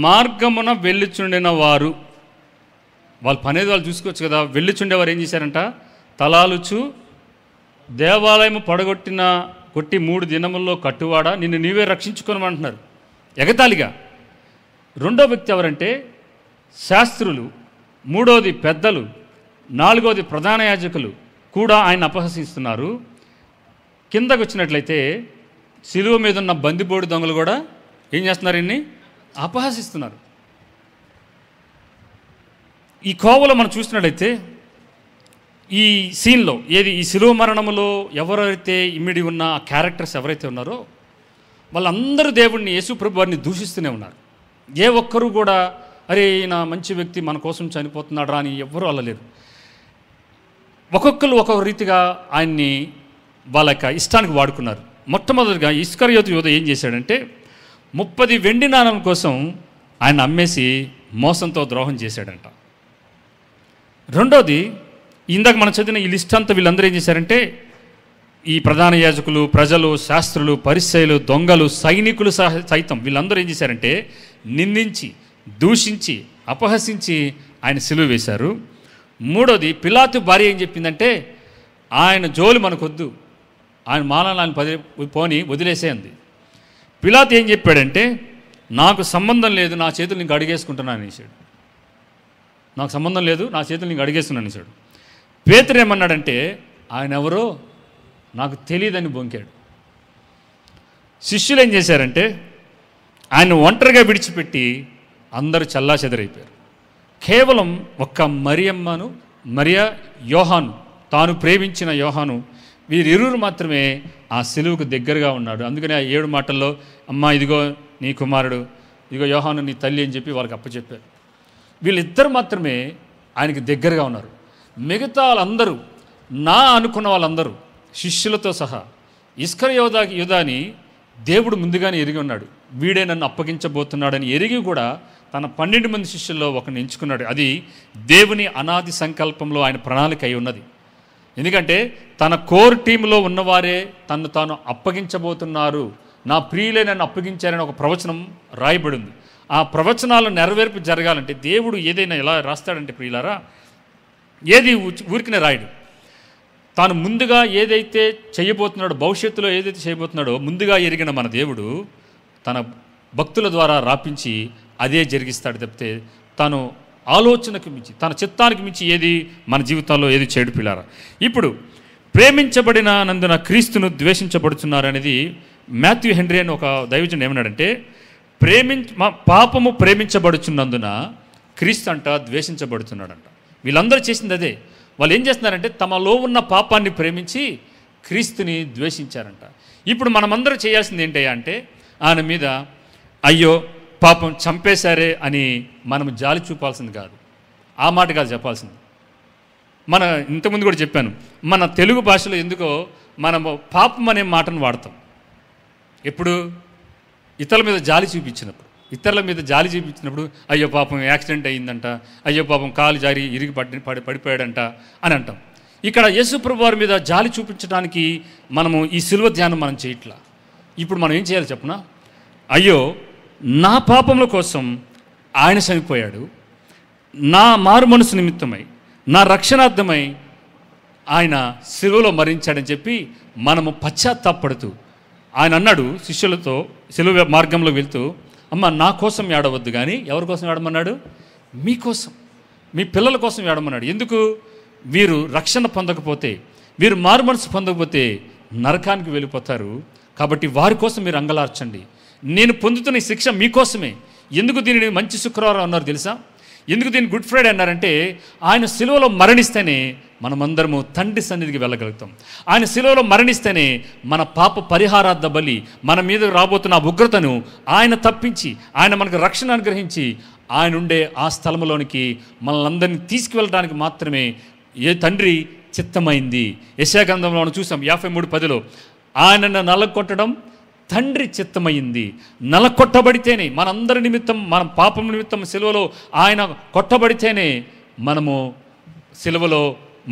మార్గమున వెళ్ళుచుండిన వారు, వాళ్ళ పనేది వాళ్ళు చూసుకోవచ్చు కదా. వెళ్ళుచుండేవారు ఏం చేశారంట, తలాలుచు దేవాలయము కొట్టి 3 దినముల్లో కట్టువాడా, నిన్ను నీవే రక్షించుకోనమంటున్నారు ఎగతాళిగా. రెండో వ్యక్తి ఎవరంటే శాస్త్రులు, మూడోది పెద్దలు, 4వది ప్రధాన యాజకులు కూడా ఆయన అపహసిస్తున్నారు. కిందకు వచ్చినట్లయితే సిలువ మీద ఉన్న బందిపోటు దొంగలు కూడా ఏం చేస్తున్నారు? ఇన్ని అపహసిస్తున్నారు. ఈ కోవలో మనం చూసినట్లయితే ఈ సీన్లో ఈ సిలువ మరణములో ఎవరైతే ఇమిడి ఉన్న ఆ క్యారెక్టర్స్ ఎవరైతే ఉన్నారో వాళ్ళందరూ దేవుడిని, యేసు ప్రభు వారిని దూషిస్తూనే ఉన్నారు. ఏ ఒక్కరూ కూడా అరే ఈయన మంచి వ్యక్తి మన కోసం చనిపోతున్నాడు రా అని ఎవ్వరూ అల్లలేరు. ఒక్కొక్కరు ఒక్కొక్క రీతిగా ఆయన్ని వాళ్ళ యొక్క ఇష్టానికి వాడుకున్నారు. మొట్టమొదటిగా ఇస్కరియోతు యూదా ఏం చేశాడంటే 30 వెండి నాణం కోసం ఆయన అమ్మేసి మోసంతో ద్రోహం చేశాడంట. రెండోది, ఇందాక మనం చదివిన ఈ లిస్ట్ అంతా వీళ్ళందరూ ఏం చేశారంటే ఈ ప్రధాన యాజకులు, ప్రజలు, శాస్త్రులు, పరిసయ్యులు, దొంగలు, సైనికులు సైతం వీళ్ళందరూ ఏం చేశారంటే నిందించి, దూషించి, అపహసించి ఆయన సిలువ వేశారు. మూడోది, పిలాతు భార్య ఏం చెప్పిందంటే ఆయన జోలు మనకొద్దు, ఆయన మానాలను ఆయన పోని వదిలేసేయండి. పిలాతు ఏం చెప్పాడంటే నాకు సంబంధం లేదు, నా చేతులు నీకు అడిగేసుకుంటున్నాను అనేసాడు. నాకు సంబంధం లేదు, నా చేతులు నీకు అడిగేస్తున్నాను అనేసాడు. పేతురు ఏమన్నాడంటే ఆయన ఎవరో నాకు తెలియదని బొంకాడు. శిష్యులు ఏం చేశారంటే ఆయన ఒంటరిగా విడిచిపెట్టి అందరూ చల్లాచెదరైపోయారు. కేవలం ఒక్క మరియా, యోహాను, తాను ప్రేమించిన యోహాను, వీరిరువురు మాత్రమే ఆ సిలువకు దగ్గరగా ఉన్నాడు. అందుకని ఆ 7 మాటల్లో అమ్మా ఇదిగో నీ కుమారుడు, ఇదిగో యోహాను నీ తల్లి అని చెప్పి వాళ్ళకి అప్పచెప్పారు. వీళ్ళిద్దరు మాత్రమే ఆయనకి దగ్గరగా ఉన్నారు. మిగతా వాళ్ళందరూ, నా అనుకున్న వాళ్ళందరూ శిష్యులతో సహా యూదాని దేవుడు ముందుగానే ఎరిగి ఉన్నాడు. వీడే నన్ను అప్పగించబోతున్నాడని ఎరిగి కూడా తన 12 మంది శిష్యుల్లో ఒకరిని ఎంచుకున్నాడు. అది దేవుని అనాది సంకల్పంలో ఆయన ప్రణాళిక అయి ఉన్నది. ఎందుకంటే తన కోర్ టీంలో ఉన్నవారే తను తాను అప్పగించబోతున్నారు, నా ప్రియులే నన్ను అప్పగించారని ఒక ప్రవచనం రాయబడింది. ఆ ప్రవచనాలు నెరవేర్పు జరగాలంటే దేవుడు ఏదైనా ఎలా రాస్తాడంటే ప్రియులారా, ఏది ఊరికినే రాయడు. తాను ముందుగా ఏదైతే చేయబోతున్నాడో, భవిష్యత్తులో ఏదైతే చేయబోతున్నాడో ముందుగా ఎరిగిన మన దేవుడు తన భక్తుల ద్వారా రాపించి అదే జరిగిస్తాడు తప్పితే తాను ఆలోచనకు మించి, తన చిత్తానికి మించి ఏది మన జీవితంలో ఏది చేయడు పిల్లారా. ఇప్పుడు ప్రేమించబడినందున క్రీస్తును ద్వేషించబడుతున్నారు అనేది మాథ్యూ హెన్రీ అని ఒక దైవజనుడు ఏమన్నాడంటే పాపము ప్రేమించబడుచున్నందున క్రీస్తు అంట ద్వేషించబడుతున్నాడంట. వీళ్ళందరూ చేసింది అదే. వాళ్ళు ఏం చేస్తున్నారంటే తమలో ఉన్న పాపాన్ని ప్రేమించి క్రీస్తుని ద్వేషించారంట. ఇప్పుడు మనమందరం చేయాల్సింది ఏంటయ్యా అంటే ఆయన మీద అయ్యో పాపం చంపేశారే అని మనం జాలి చూపాల్సింది కాదు, ఆ మాట కాదు చెప్పాల్సింది. మన ఇంతకుముందు కూడా చెప్పాను, మన తెలుగు భాషలో ఎందుకో మనము పాపం అనే మాటను వాడతాం. ఎప్పుడు ఇతరుల మీద జాలి చూపించినప్పుడు అయ్యో పాపం యాక్సిడెంట్ అయ్యిందంట, అయ్యో పాపం కాలు జారి ఇరిగి పడిపోయాడంట అని అంటాం. ఇక్కడ యేసుప్రభు వారి మీద జాలి చూపించడానికి మనము ఈ సిలువ ధ్యానం మనం చేయట్లా. ఇప్పుడు మనం ఏం చేయాలి చెప్పనా? అయ్యో నా పాపముల కోసం ఆయన చనిపోయాడు, నా మారు మనసు నిమిత్తమై, నా రక్షణార్థమై ఆయన సిలువలో మరించాడని చెప్పి మనము పశ్చాత్తాపడుతూ, ఆయన అన్నాడు శిష్యులతో సిలువ మార్గంలో వెళ్తూ, అమ్మ నా కోసం ఏడవద్దు కానీ ఎవరి కోసం ఏడమన్నాడు? మీకోసం, మీ పిల్లల కోసం ఏడమన్నాడు. ఎందుకు? వీరు రక్షణ పొందకపోతే, వీరు మారు మనసు పొందకపోతే నరకానికి వెళ్ళిపోతారు. కాబట్టి వారి కోసం మీరు అంగలార్చండి. నేను పొందుతున్న ఈ శిక్ష మీకోసమే. ఎందుకు దీనిని మంచి శుక్రవారం అన్నారు తెలుసా? ఎందుకు దీన్ని గుడ్ ఫ్రైడే అన్నారంటే ఆయన సిలువలో మరణిస్తేనే మనమందరము తండ్రి సన్నిధికి వెళ్ళగలుగుతాం. ఆయన సిలువలో మరణిస్తేనే మన పాప పరిహారార్థ బలి, మన మీద రాబోతున్న ఉగ్రతను ఆయన తప్పించి, ఆయన మనకు రక్షణ అనుగ్రహించి ఆయన ఉండే ఆ స్థలంలోనికి మనల్ని తీసుకువెళ్ళడానికి మాత్రమే ఏ తండ్రి చిత్తమైంది. యెషయా గ్రంథంలో మనం చూసాం 53:10 ఆయనను నలగొట్టడం తండ్రి చిత్తమైంది. నలకొట్టబడితేనే మనందరి నిమిత్తం, మన పాపం నిమిత్తం సిలువలో ఆయన కొట్టబడితేనే మనము సిలువలో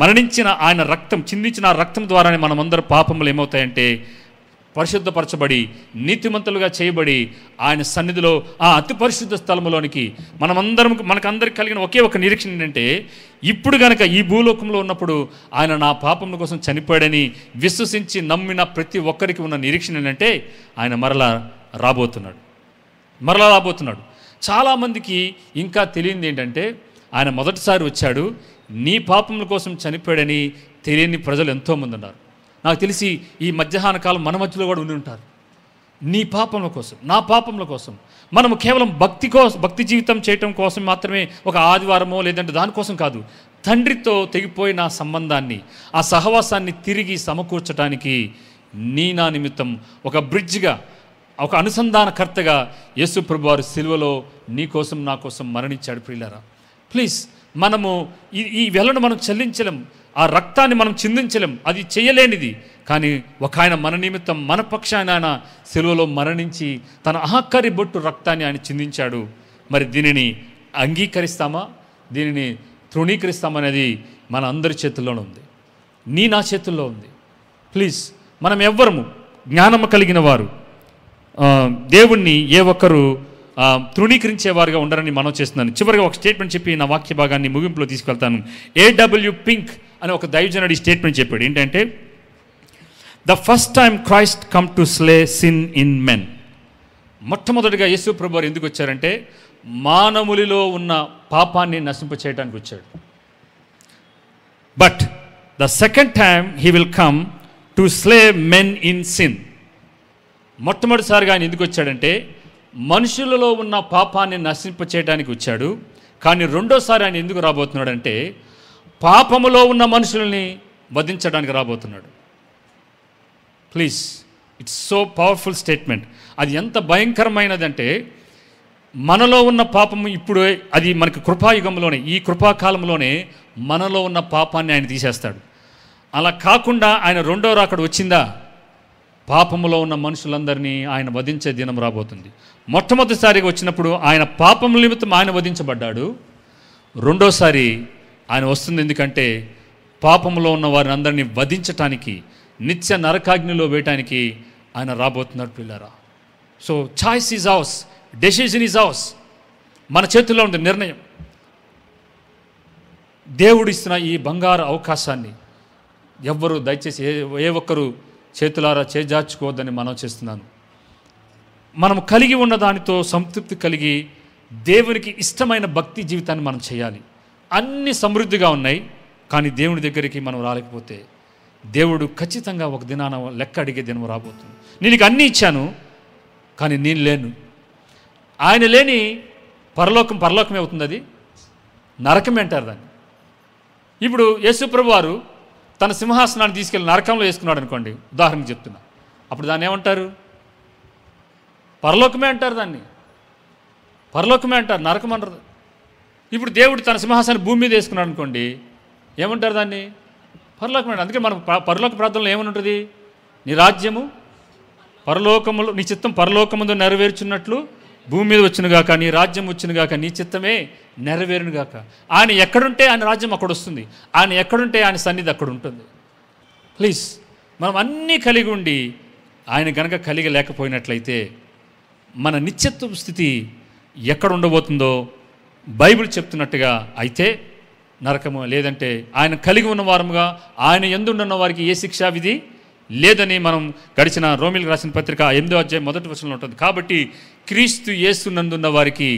మరణించిన ఆయన రక్తం, చిందించిన ఆ రక్తం ద్వారానే మనమందరి పాపములు ఏమవుతాయంటే పరిశుద్ధపరచబడి నీతిమంతులుగా చేయబడి ఆయన సన్నిధిలో ఆ అతి పరిశుద్ధ స్థలంలోనికి మనకందరికి కలిగిన ఒకే ఒక నిరీక్షణ ఏంటంటే ఇప్పుడు గనక ఈ భూలోకంలో ఉన్నప్పుడు ఆయన నా పాపముల కోసం చనిపోయాడని విశ్వసించి నమ్మిన ప్రతి ఒక్కరికి ఉన్న నిరీక్షణ ఏంటంటే ఆయన మరలా రాబోతున్నాడు. చాలామందికి ఇంకా తెలియంది ఏంటంటే ఆయన మొదటిసారి వచ్చాడు, నీ పాపముల కోసం చనిపోయాడని తెలియని ప్రజలు ఎంతోమంది ఉన్నారు. నాకు తెలిసి ఈ మధ్యాహ్న కాలం మన మధ్యలో కూడా ఉండి ఉంటారు. నీ పాపముల కోసం, నా పాపముల కోసం మనము కేవలం భక్తి జీవితం చేయటం కోసం మాత్రమే ఒక ఆదివారమో లేదంటే దానికోసం కాదు, తండ్రితో తెగిపోయిన సంబంధాన్ని, ఆ సహవాసాన్ని తిరిగి సమకూర్చడానికి నా నిమిత్తం ఒక బ్రిడ్జ్గా, ఒక అనుసంధానకర్తగా యేసు ప్రభువారు సిలువలో నీ కోసం నా కోసం మరణించాడు. ప్రియులారా, ప్లీజ్ మనము ఈ వెలను మనం చెల్లించలేం, ఆ రక్తాన్ని మనం చిందించలేం, అది చేయలేనిది. కానీ ఒక ఆయన మన నిమిత్తం మన పక్షాన ఆయన సిలువలో మరణించి తన ఆఖరి బొట్టు రక్తాన్ని ఆయన చిందించాడు. మరి దీనిని అంగీకరిస్తామా, దీనిని తృణీకరిస్తామనేది మన అందరి చేతుల్లోనే ఉంది, నా చేతుల్లో ఉంది. ప్లీజ్ మనం ఎవ్వరము జ్ఞానము కలిగిన వారు దేవుణ్ణి ఏ ఒక్కరు తృణీకరించేవారుగా ఉండరని మనం చేస్తున్నాను. చివరిగా ఒక స్టేట్మెంట్ చెప్పి నా వాక్య భాగాన్ని ముగింపులో తీసుకెళ్తాను. A.W. పింక్ అనే ఒక దైవజనుడు ఈ స్టేట్మెంట్ చెప్పాడు. ఏంటంటే, the first time Christ come to slay sin in men. మొట్టమొదటిగా యేసు ప్రభువారు ఎందుకు వచ్చారంటే మానవులిలో ఉన్న పాపాన్ని నశింప చేయడానికి వచ్చాడు. But the second time he will come to slay men in sin. మొట్టమొదటిసారిగా ఆయన ఎందుకు వచ్చాడంటే మనుషులలో ఉన్న పాపాన్ని నశింప చేయడానికి వచ్చాడు. కానీ రెండోసారి ఆయన ఎందుకు రాబోతున్నాడంటే పాపములో ఉన్న మనుషుల్ని వధించడానికి రాబోతున్నాడు. Please, it's so powerful statement. అది ఎంత భయంకరమైనదంటే మనలో ఉన్న పాపము ఇప్పుడు అది మనకి కృపాయుగంలోనే, ఈ కృపాకాలంలోనే మనలో ఉన్న పాపాన్ని ఆయన తీసేస్తాడు. అలా కాకుండా ఆయన రెండో రాకడ వచ్చిందా, పాపములో ఉన్న మనుషులందరినీ ఆయన వధించే దినం రాబోతుంది. మొట్టమొదటిసారిగా వచ్చినప్పుడు ఆయన పాపముల నిమిత్తం ఆయన వధించబడ్డాడు. రెండోసారి ఆయన వస్తుంది ఎందుకంటే పాపములో ఉన్న వారిని అందరినీ వధించటానికి, నిత్య నరకాగ్నిలో వేయటానికి ఆయన రాబోతున్నాడు. పిల్లరా, so choice is ours, decision is ours. మన చేతుల్లో ఉంది నిర్ణయం. దేవుడు ఇస్తున్న ఈ బంగారు అవకాశాన్ని ఎవ్వరూ దయచేసి ఏ ఒక్కరు చేతులారా చేజార్చుకోవద్దని మనం చేస్తున్నాను. మనం కలిగి ఉన్న దానితో సంతృప్తి కలిగి దేవునికి ఇష్టమైన భక్తి జీవితాన్ని మనం చేయాలి. అన్ని సమృద్ధిగా ఉన్నాయి, కానీ దేవుని దగ్గరికి మనం రాలేకపోతే దేవుడు ఖచ్చితంగా ఒక దినాన లెక్క అడిగే దినం రాబోతుంది. నేను అన్నీ ఇచ్చాను, కానీ నేను లేను. ఆయన లేని పరలోకమే అవుతుంది, అది నరకమే అంటారు దాన్ని. ఇప్పుడు యేసు ప్రభు వారు తన సింహాసనాన్ని తీసుకెళ్ళి నరకంలో వేసుకున్నాడు అనుకోండి, ఉదాహరణకు చెప్తున్నా, అప్పుడు దాన్ని ఏమంటారు? పరలోకమే అంటారు, దాన్ని పరలోకమే అంటారు, నరకం అంటారు. ఇప్పుడు దేవుడు తన సింహాసనాన్ని భూమి మీద వేసుకున్నాడు అనుకోండి, ఏమంటారు? దాన్ని పరలోకమే. అందుకే మనం పరలోక ప్రార్థనలో ఏమని ఉంటుంది? నీ రాజ్యము పరలోకములో, నీ చిత్తం పరలోకముందు నెరవేర్చున్నట్లు భూమి మీద వచ్చినగాక, నీ రాజ్యం వచ్చినగాక, నీ చిత్తమే నెరవేరునుగాక. ఆయన ఎక్కడుంటే ఆయన రాజ్యం అక్కడ వస్తుంది, ఆయన ఎక్కడుంటే ఆయన సన్నిధి అక్కడ ఉంటుంది. ప్లీజ్, మనం అన్నీ కలిగి ఉండి ఆయన గనక కలిగి లేకపోయినట్లయితే మన నిత్యత్వ స్థితి ఎక్కడ ఉండబోతుందో బైబిల్ చెప్తున్నట్టుగా అయితే నరకము, లేదంటే ఆయన కలిగి ఉన్న వారముగా ఆయన యందున్న వారికి ఏ శిక్షా విధి లేదని మనం గడిచిన రోమిలకు రాసిన పత్రిక 8వ అధ్యాయం 1వ వచనంలో ఉంటుంది. కాబట్టి క్రీస్తు యేసునందున్న వారికి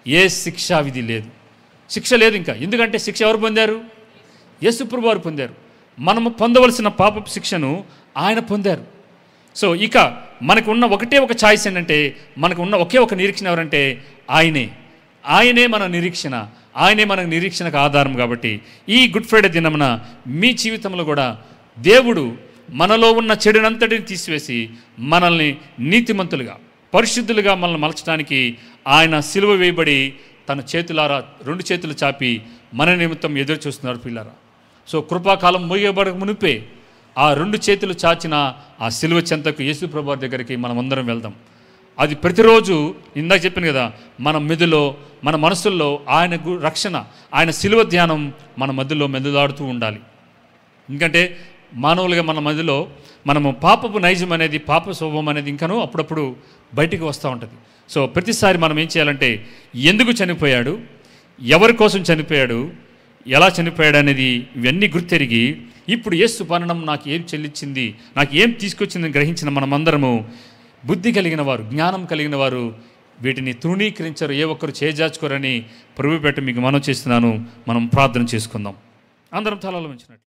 ఏ శిక్షా విధి లేదు, శిక్ష లేదు ఇంకా. ఎందుకంటే శిక్ష ఎవరు పొందారు? యేసు ప్రభువు వారు పొందారు. మనము పొందవలసిన పాపపు శిక్షను ఆయన పొందారు. సో ఇక మనకు ఉన్న ఒకటే ఒక ఛాయిస్ ఏంటంటే, మనకు ఉన్న ఒకే ఒక నిరీక్షణ ఎవరంటే ఆయనే మన నిరీక్షణ, ఆయనే మన నిరీక్షణకు ఆధారం. కాబట్టి ఈ గుడ్ ఫ్రైడే దినమున మీ జీవితంలో కూడా దేవుడు మనలో ఉన్న చెడునంతటిని తీసివేసి మనల్ని నీతిమంతులుగా, పరిశుద్ధులుగా మనల్ని మలచడానికి ఆయన సిలువ వేయబడి తన చేతులారా 2 చేతులు చాపి మన నిమిత్తం ఎదురు చూస్తున్నారు. పిల్లరా, సో కృపాకాలం ముగియబడక మునిపే ఆ 2 చేతులు చాచిన ఆ సిలువ చెంతకు యేసు ప్రభువు దగ్గరికి మనం అందరం వెళ్దాం. అది ప్రతిరోజు ఇందాక చెప్పాను కదా, మన మెదులో, మన మనసుల్లో ఆయన రక్షణ, ఆయన సిలువ ధ్యానం మన మధ్యలో మెదులాడుతూ ఉండాలి. ఎందుకంటే మానవులుగా మన మధ్యలో మనము పాపపు నైజం అనేది, పాప స్వభావం అనేది ఇంకనూ అప్పుడప్పుడు బయటికి వస్తూ ఉంటుంది. సో ప్రతిసారి మనం ఏం చేయాలంటే, ఎందుకు చనిపోయాడు, ఎవరి కోసం చనిపోయాడు, ఎలా చనిపోయాడు అనేది ఇవన్నీ గుర్తెరిగి ఇప్పుడు యేసు మరణం నాకు ఏం చెల్లించింది, నాకు ఏం తీసుకొచ్చిందని గ్రహించిన మనమందరము బుద్ధి కలిగిన వారు, జ్ఞానం కలిగిన వారు వీటిని తృణీకరించరు, ఏ ఒక్కరు చేజార్చుకోరని ప్రభుపేట మీకు మనవి చేస్తున్నాను. మనం ప్రార్థన చేసుకుందాం. అందరం తలలో ఉంచినట్టు.